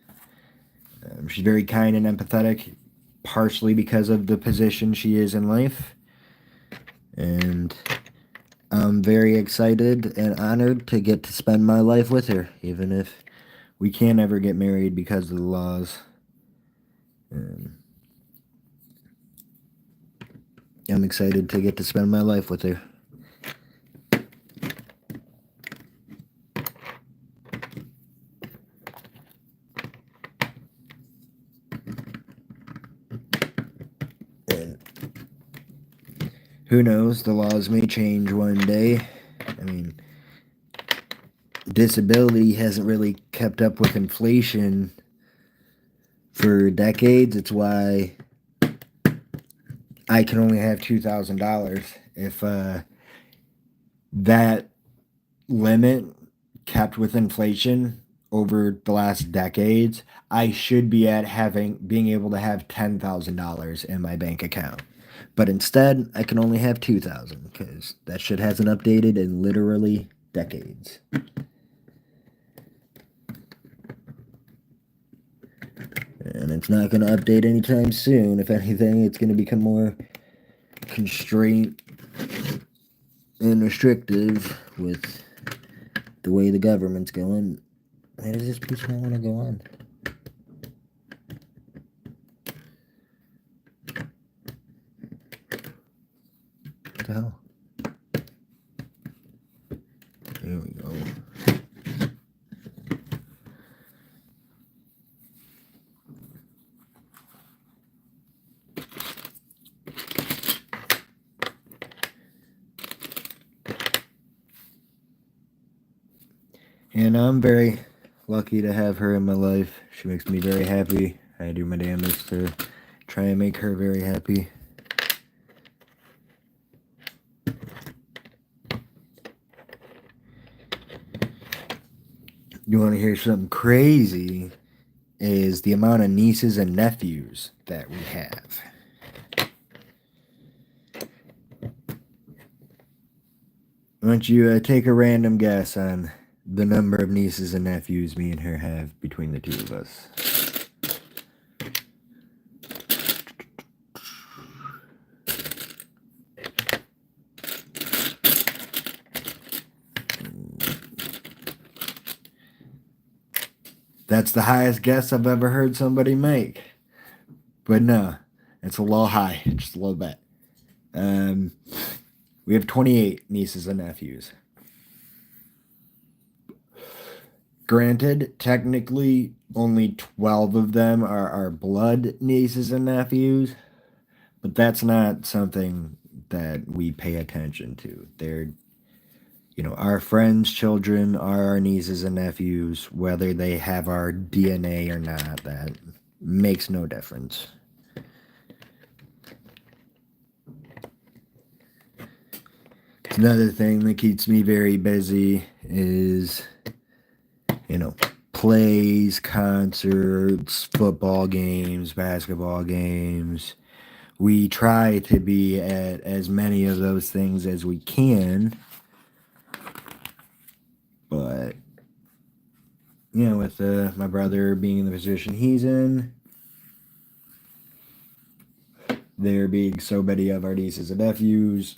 She's very kind and empathetic, partially because of the position she is in life. And I'm very excited and honored to get to spend my life with her, even if we can't ever get married because of the laws. I'm excited to get to spend my life with her. And who knows, the laws may change one day. I mean, disability hasn't really kept up with inflation for decades. It's why I can only have $2,000. If that limit kept with inflation, over the last decades, I should be at being able to have $10,000 in my bank account. But instead, I can only have 2,000 because that shit hasn't updated in literally decades. And it's not going to update anytime soon. If anything, it's going to become more constraint and restrictive with the way the government's going. Why does this piece not want to go on? What the hell? There we go. And I'm very lucky to have her in my life. She makes me very happy. I do my damnedest to try and make her very happy. You want to hear something crazy? Is the amount of nieces and nephews that we have. Why don't you take a random guess on the number of nieces and nephews me and her have between the two of us? That's the highest guess I've ever heard somebody make. But no, it's a little high, just a little bit. We have 28 nieces and nephews. Granted, technically, only 12 of them are our blood nieces and nephews, but that's not something that we pay attention to. They're, our friends' children are our nieces and nephews, whether they have our DNA or not, that makes no difference. Another thing that keeps me very busy is, plays, concerts, football games, basketball games. We try to be at as many of those things as we can. But, with my brother being in the position he's in, there being so many of our nieces and nephews,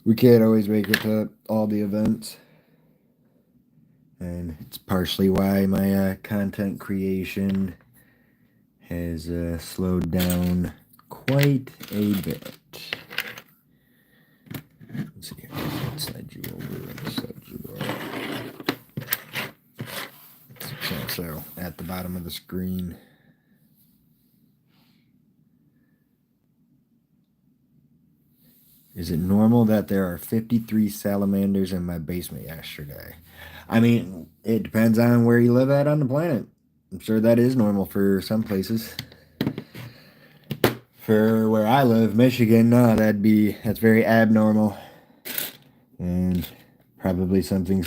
we can't always make it to all the events. And it's partially why my content creation has slowed down quite a bit. Let's see here. Let's slide you over. Slide you over. It's also at the bottom of the screen. Is it normal that there are 53 salamanders in my basement yesterday? I mean, it depends on where you live at on the planet. I'm sure that is normal for some places. For where I live, Michigan, no, that's very abnormal. And probably something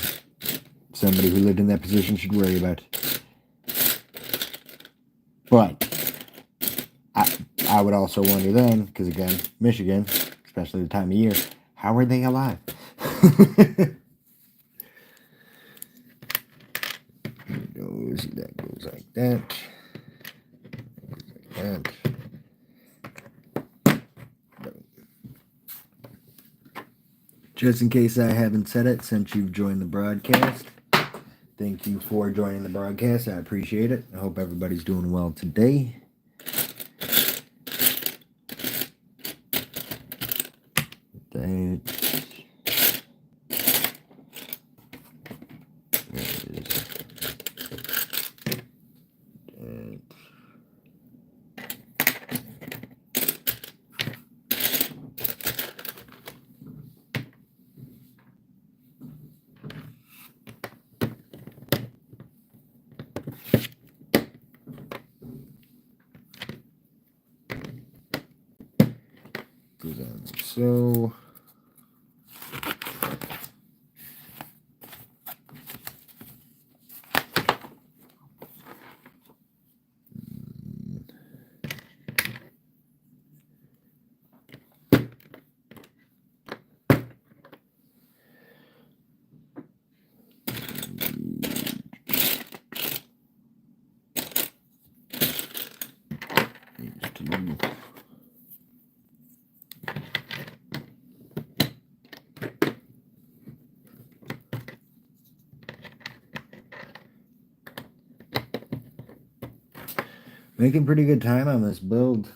somebody who lived in that position should worry about. But I would also wonder then, because again, Michigan, especially the time of year, how are they alive? That goes like that. Like that. Just in case I haven't said it, since you've joined the broadcast, thank you for joining the broadcast. I appreciate it. I hope everybody's doing well today. So Making pretty good time on this build.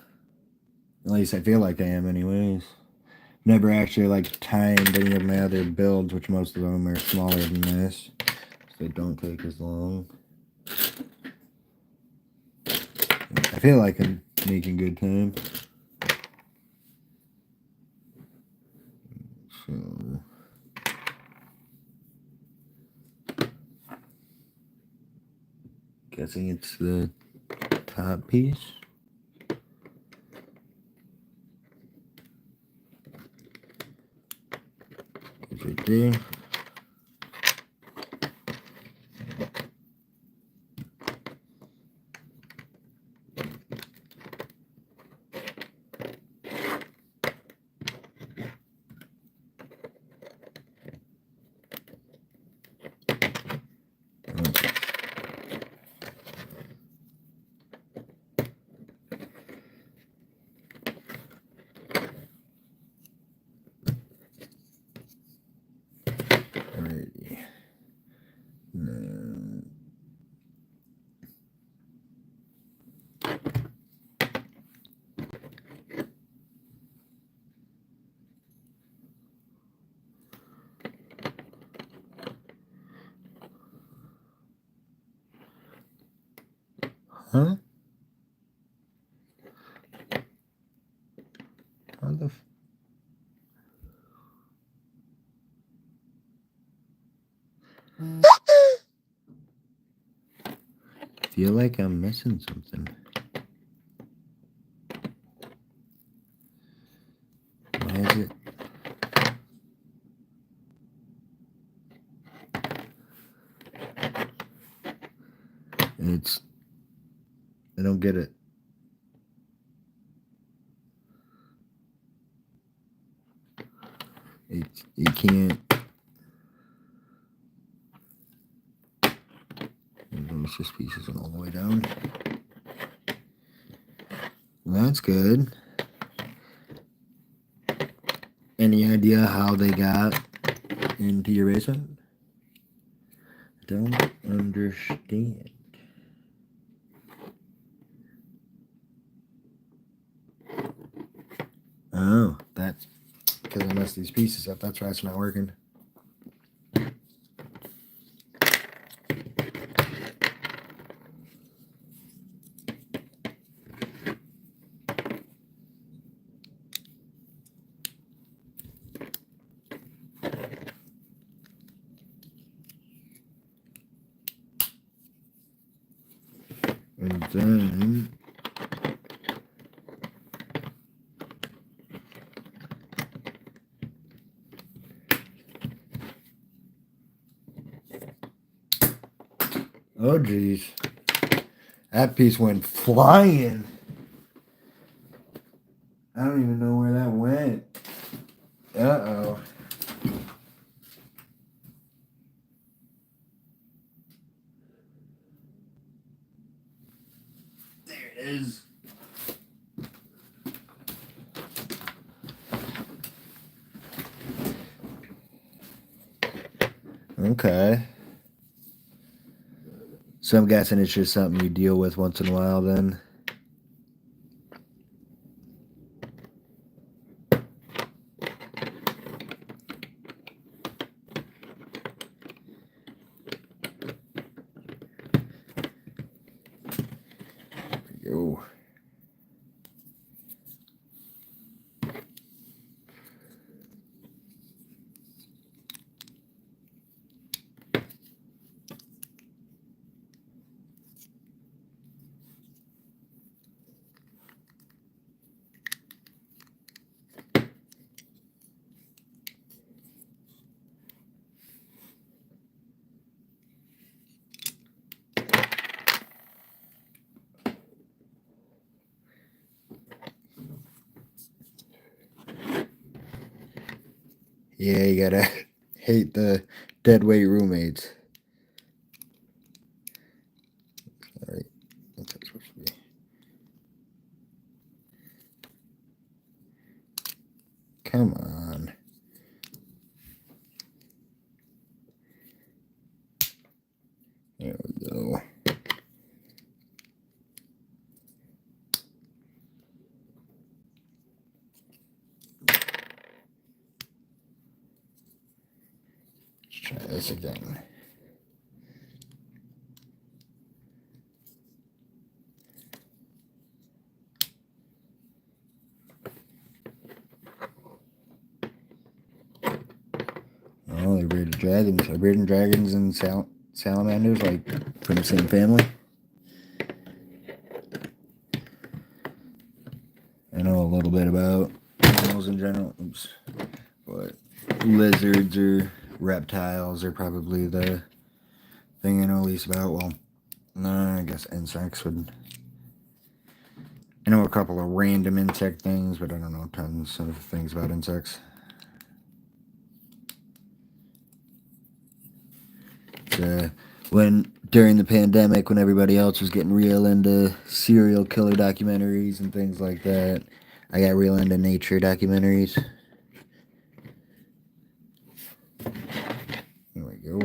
At least I feel like I am anyways. Never actually like timed any of my other builds, which most of them are smaller than this. So they don't take as long. I feel like I'm making good time. So guessing it's the top piece. It's right there. Alrighty. No. Huh? How the feel like I'm missing something. Why is it? It's. I don't get it. You can't. It's just pieces all the way down. Well, that's good. Any idea how they got into your basement? Don't understand. Oh, that's because I messed these pieces up. That's why it's not working. And then oh geez, that piece went flying. I don't even know where that went. Uh-oh. There it is. Okay. So I'm guessing it's just something you deal with once in a while then. Yo. Yeah, you gotta hate the dead weight roommates. Alright, what's that supposed to be? Come on. There we go. Let's try this again. Oh, they're bearded dragons. Are bearded dragons and salamanders like from the same family? I know a little bit about animals in general. Oops. But lizards or reptiles are probably the thing I know least about. Well, no, I guess insects would. I know a couple of random insect things, but I don't know tons of things about insects. When during the pandemic, when everybody else was getting real into serial killer documentaries and things like that, I got real into nature documentaries. Here we go.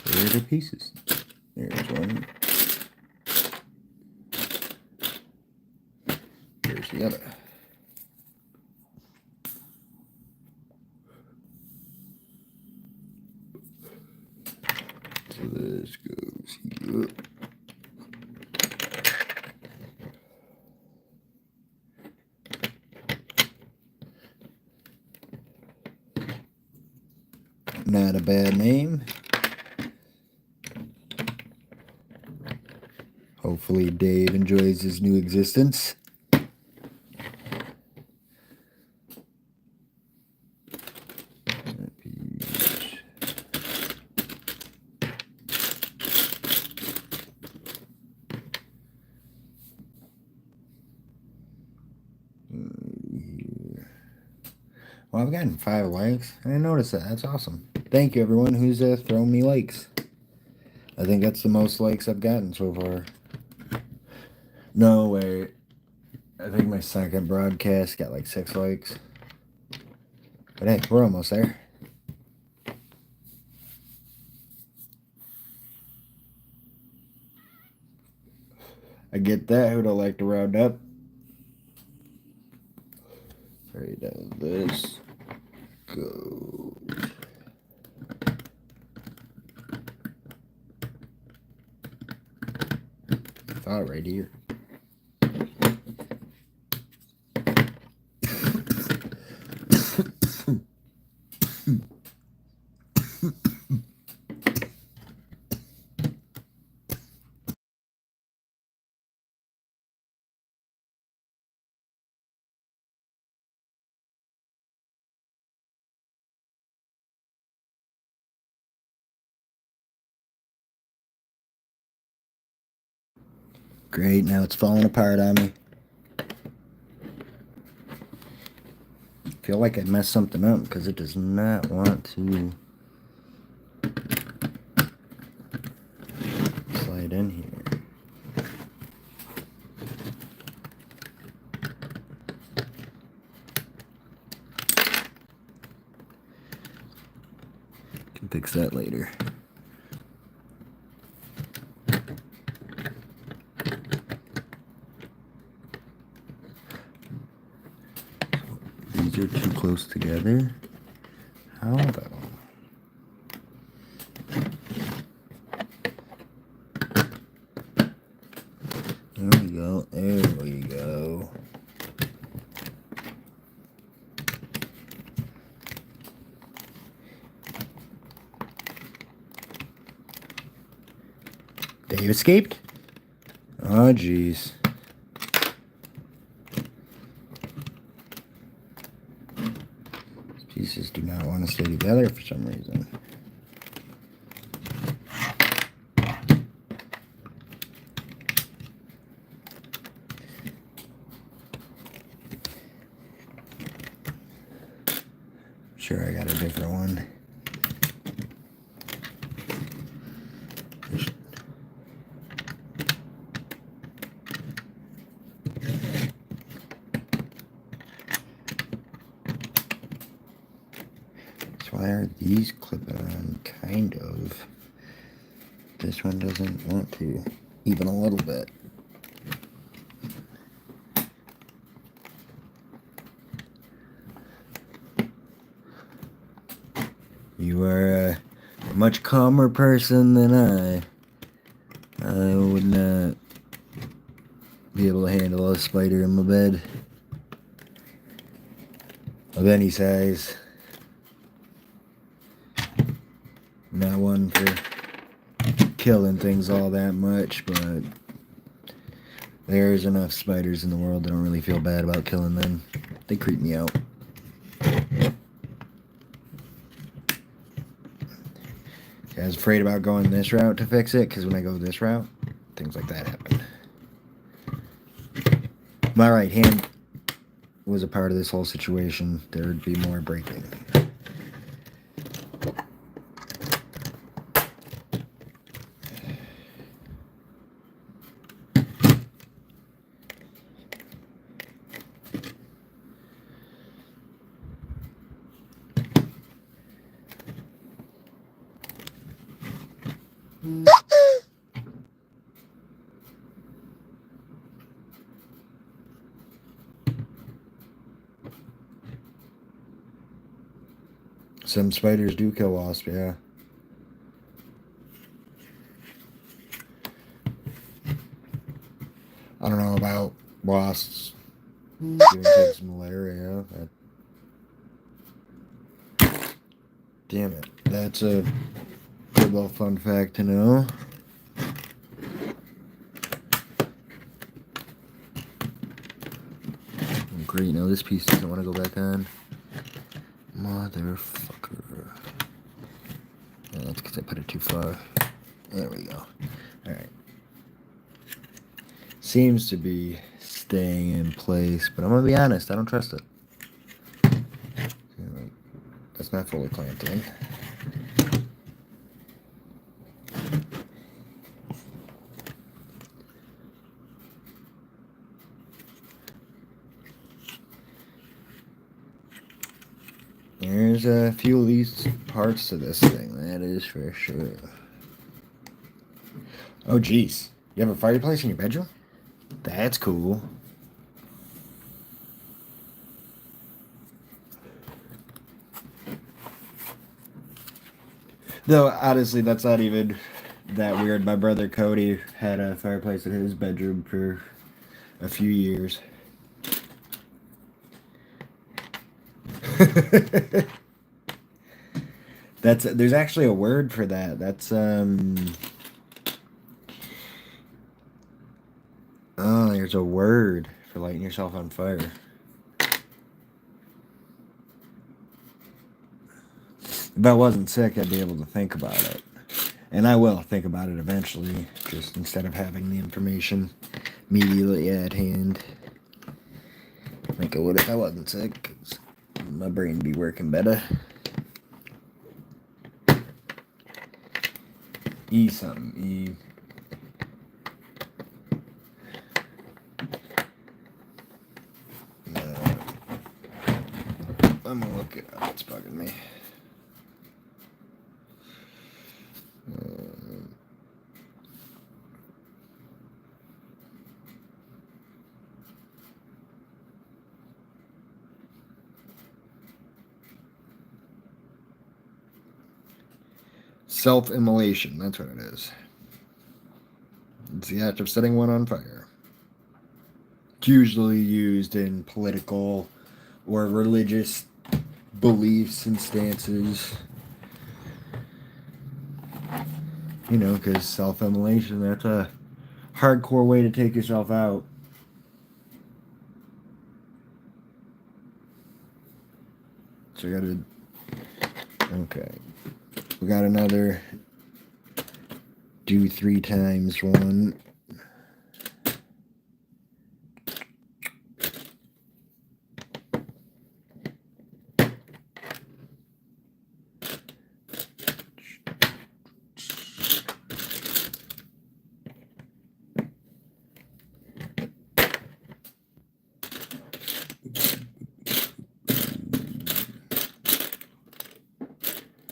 Where are the pieces? There's one. There's the other. So this goes here. Not a bad name. Hopefully Dave enjoys his new existence. Well, I've gotten 5 likes. I didn't notice that. That's awesome. Thank you, everyone who's thrown me likes. I think that's the most likes I've gotten so far. No way. I think my second broadcast got like 6 likes. But hey, we're almost there. I get that. Who don't like to round up? Right down this. Go. I thought right here. Great, now it's falling apart on me. I feel like I messed something up because it does not want to slide in here. Can fix that later. These are too close together. How though? There we go. There we go. Dave escaped? Oh, jeez. These pieces do not want to stay together for some reason. Sure, I got a different one. So why are these clipping on? Kind of. this one doesn't want to, even a little bit. You are a much calmer person than I. I would not be able to handle a spider in my bed of any size. Not one for killing things all that much, but there's enough spiders in the world that I don't really feel bad about killing them. They creep me out. I was afraid about going this route to fix it, because when I go this route, things like that happen. My right hand was a part of this whole situation. There would be more breaking. Some spiders do kill wasps, yeah. I don't know about wasps giving pigs malaria. Damn it. That's a good little fun fact to know. Great, now this piece doesn't want to go back on. Motherfucker. Yeah, that's because I put it too far. There we go. Alright. Seems to be staying in place, but I'm going to be honest, I don't trust it. That's not fully clamped in. There's a few of these parts to this thing, that is for sure. Oh, geez. You have a fireplace in your bedroom? That's cool. Though, honestly, that's not even that weird. My brother Cody had a fireplace in his bedroom for a few years. There's actually a word for that. That's oh, there's a word for lighting yourself on fire. If I wasn't sick, I'd be able to think about it. And I will think about it eventually, just instead of having the information immediately at hand. Like I would if I wasn't sick, 'cause my brain would be working better. E something. E. I'm gonna look it up. It's bugging me. Self-immolation, that's what it is. It's the act of setting one on fire. It's usually used in political or religious beliefs and stances. You know, because self-immolation, that's a hardcore way to take yourself out. So I gotta... Okay. We got another do 3 times one.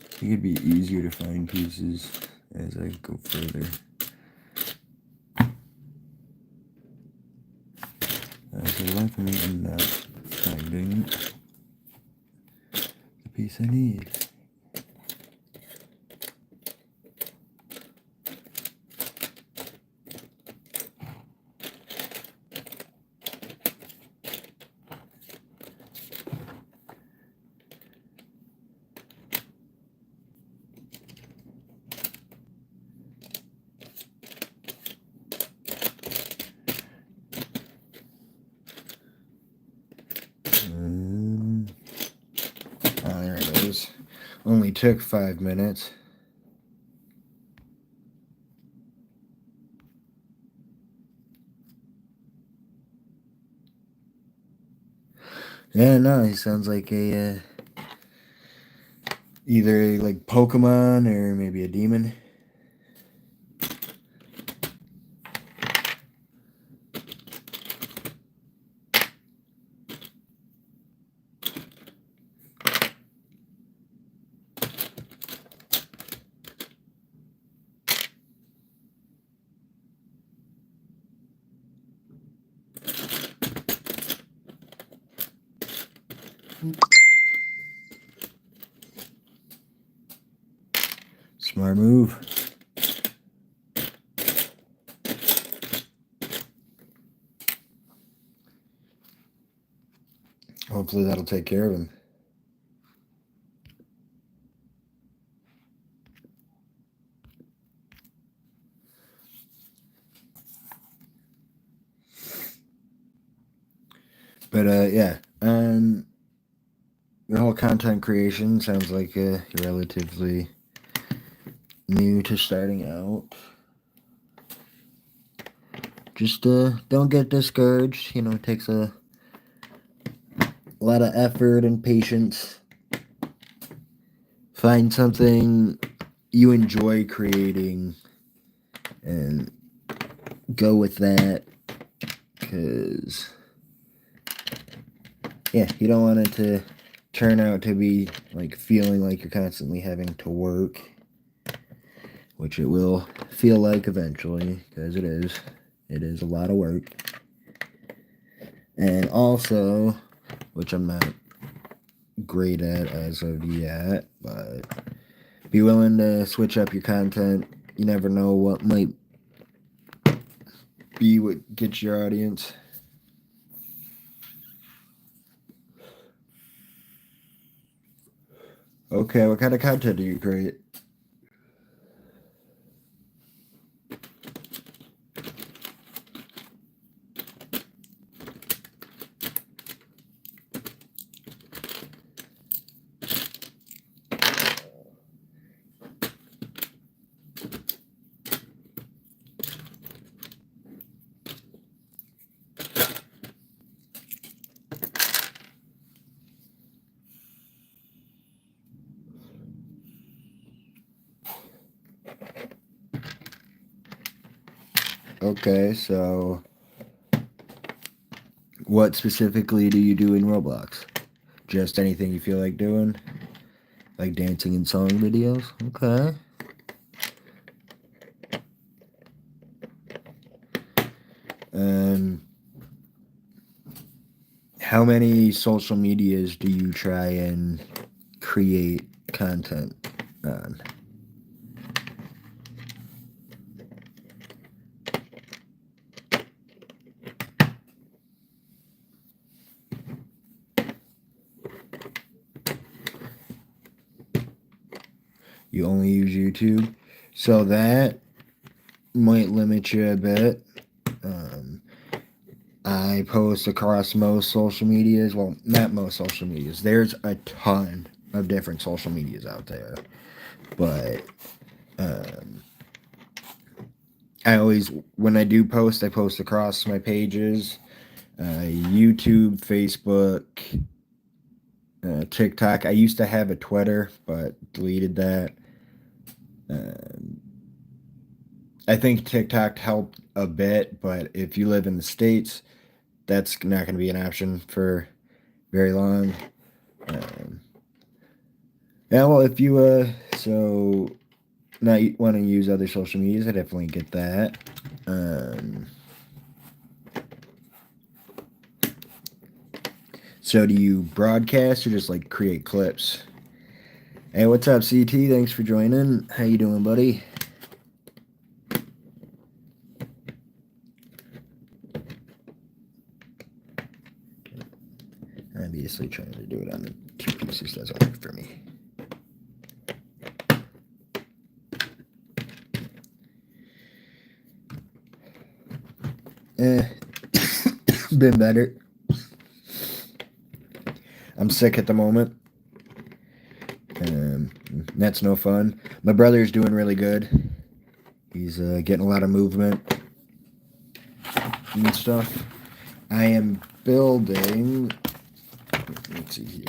I think it'd be easier to find pieces as I go further. As I left me and not finding the piece I need. There it is. Only took 5 minutes. Yeah, no, he sounds like a either like Pokemon or maybe a demon. Smart move. Hopefully that'll take care of him. But yeah, your whole content creation sounds like you're relatively new to starting out. Just don't get discouraged. You know, it takes a lot of effort and patience. Find something you enjoy creating and go with that, because yeah, you don't want it to turn out to be like feeling like you're constantly having to work, which it will feel like eventually, because it is a lot of work. And also, which I'm not great at as of yet, but be willing to switch up your content. You never know what might be what gets your audience. Okay, what kind of content do you create? Okay, so what specifically do you do in Roblox? Just anything you feel like doing? Like dancing and song videos? Okay. How many social medias do you try and create content on? You only use YouTube? So that might limit you a bit. I post across most social medias. Well, not most social medias. There's a ton of different social medias out there. But I always, when I do post, I post across my pages. YouTube, Facebook, TikTok. I used to have a Twitter, but deleted that. I think TikTok helped a bit, but if you live in the States, that's not going to be an option for very long. Yeah, well, if you, so not want to use other social medias, I definitely get that. So do you broadcast or just like create clips? Hey, what's up, CT? Thanks for joining. How you doing, buddy? Obviously trying to do it on the 2 pieces doesn't work for me. Been better. I'm sick at the moment. That's no fun. My brother's doing really good. He's getting a lot of movement and stuff. I am building. Let's see here.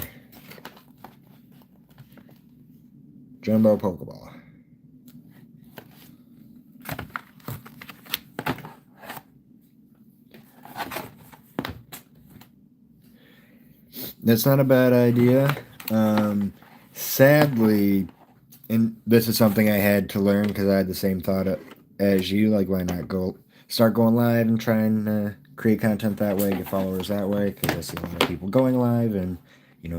Jumbo pokeball. That's not a bad idea. Sadly, and this is something I had to learn because I had the same thought as you. Like, why not start going live and try and create content that way, get followers that way? Because I see a lot of people going live and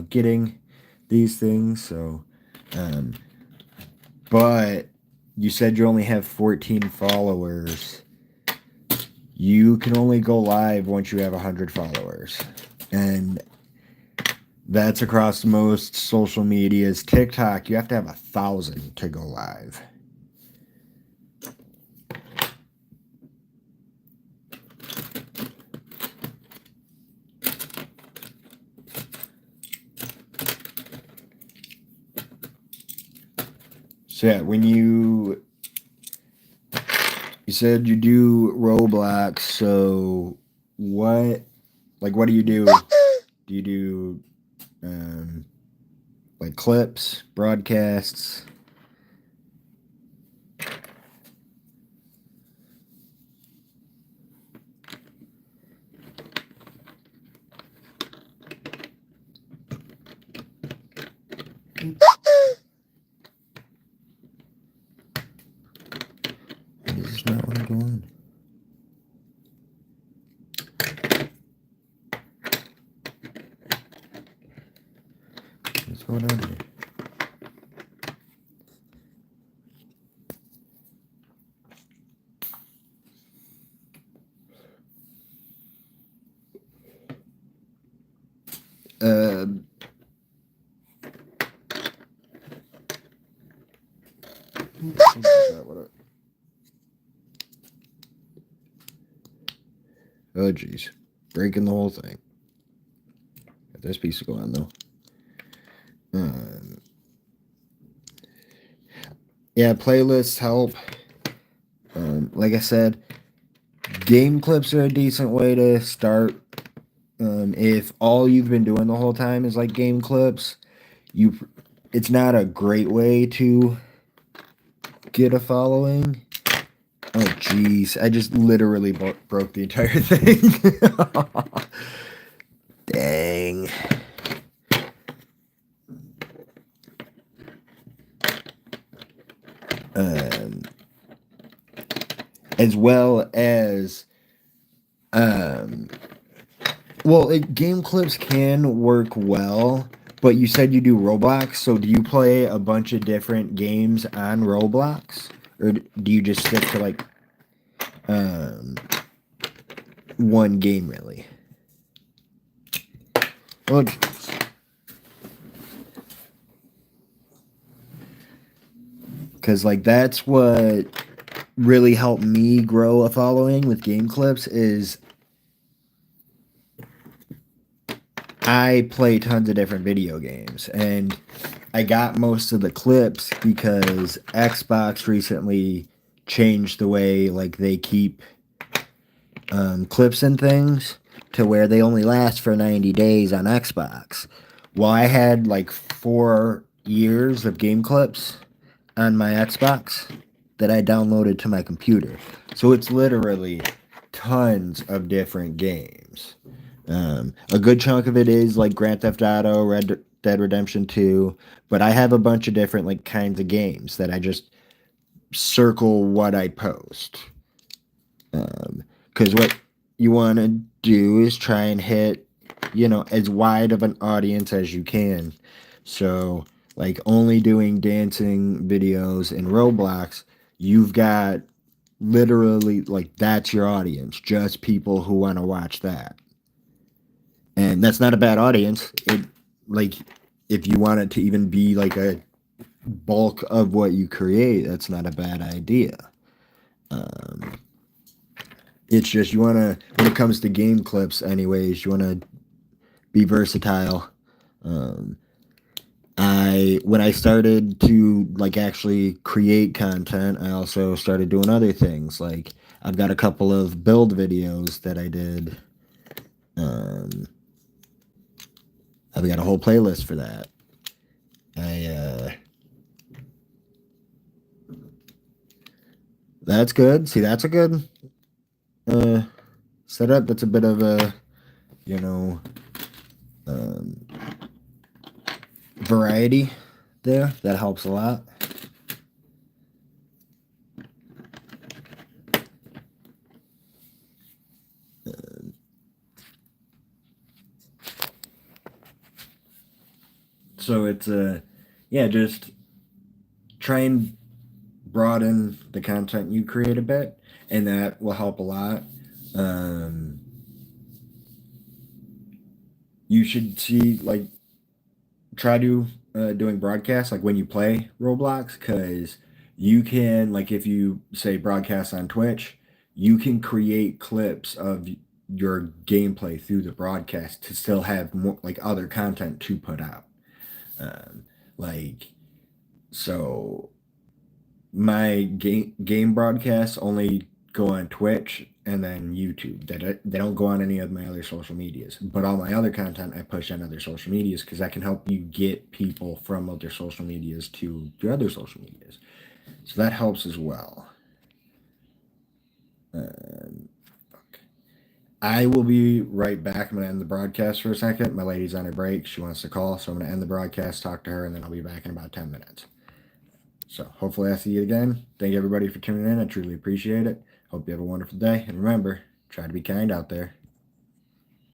getting these things. So, but you said you only have 14 followers. You can only go live once you have 100 followers, and that's across most social medias. TikTok, you have to have 1,000 to go live. So yeah, when you said you do Roblox, so what do you do? Do you do like clips, broadcasts? This is not what I'm doing. What's going on here? Oh geez, breaking the whole thing. Got this piece to go on though. Yeah, playlists help. Like I said, game clips are a decent way to start. If all you've been doing the whole time is like game clips, it's not a great way to get a following. Oh jeez, I just literally broke the entire thing. Dang. As well as game clips can work well, but you said you do Roblox, so do you play a bunch of different games on Roblox, or do you just stick to like one game really? Well, because like that's what really helped me grow a following with game clips is I play tons of different video games, and I got most of the clips because Xbox recently changed the way like they keep clips and things to where they only last for 90 days on Xbox. Well, I had like 4 years of game clips on my Xbox that I downloaded to my computer. So it's literally tons of different games. A good chunk of it is like Grand Theft Auto, Red Dead Redemption 2, but I have a bunch of different like kinds of games that I just circle what I post. Because what you want to do is try and hit, as wide of an audience as you can. So, like, only doing dancing videos in Roblox, you've got literally, like, that's your audience, just people who want to watch that. And that's not a bad audience. Like, if you want it to even be like a bulk of what you create, that's not a bad idea. It's just you want to, when it comes to game clips, anyways, you want to be versatile. Um, when I started to like actually create content, I also started doing other things. Like I've got a couple of build videos that I did. Um, I've got a whole playlist for that. That's good. See, that's a good uh, setup. That's a bit of a, you know, um, variety there. That helps a lot. So it's yeah, just try and broaden the content you create a bit, and that will help a lot. Um, you should see like try to doing broadcasts like when you play Roblox because you can like if you say broadcast on Twitch, you can create clips of your gameplay through the broadcast to still have more like other content to put out. Um, like so my game broadcasts only go on Twitch and then YouTube. They don't go on any of my other social medias. But all my other content I push on other social medias because I can help you get people from other social medias to your other social medias. So that helps as well. Okay. I will be right back. I'm going to end the broadcast for a second. My lady's on her break. She wants to call, so I'm going to end the broadcast, talk to her, and then I'll be back in about 10 minutes. So hopefully I see you again. Thank you everybody for tuning in. I truly appreciate it. Hope you have a wonderful day. And remember, try to be kind out there.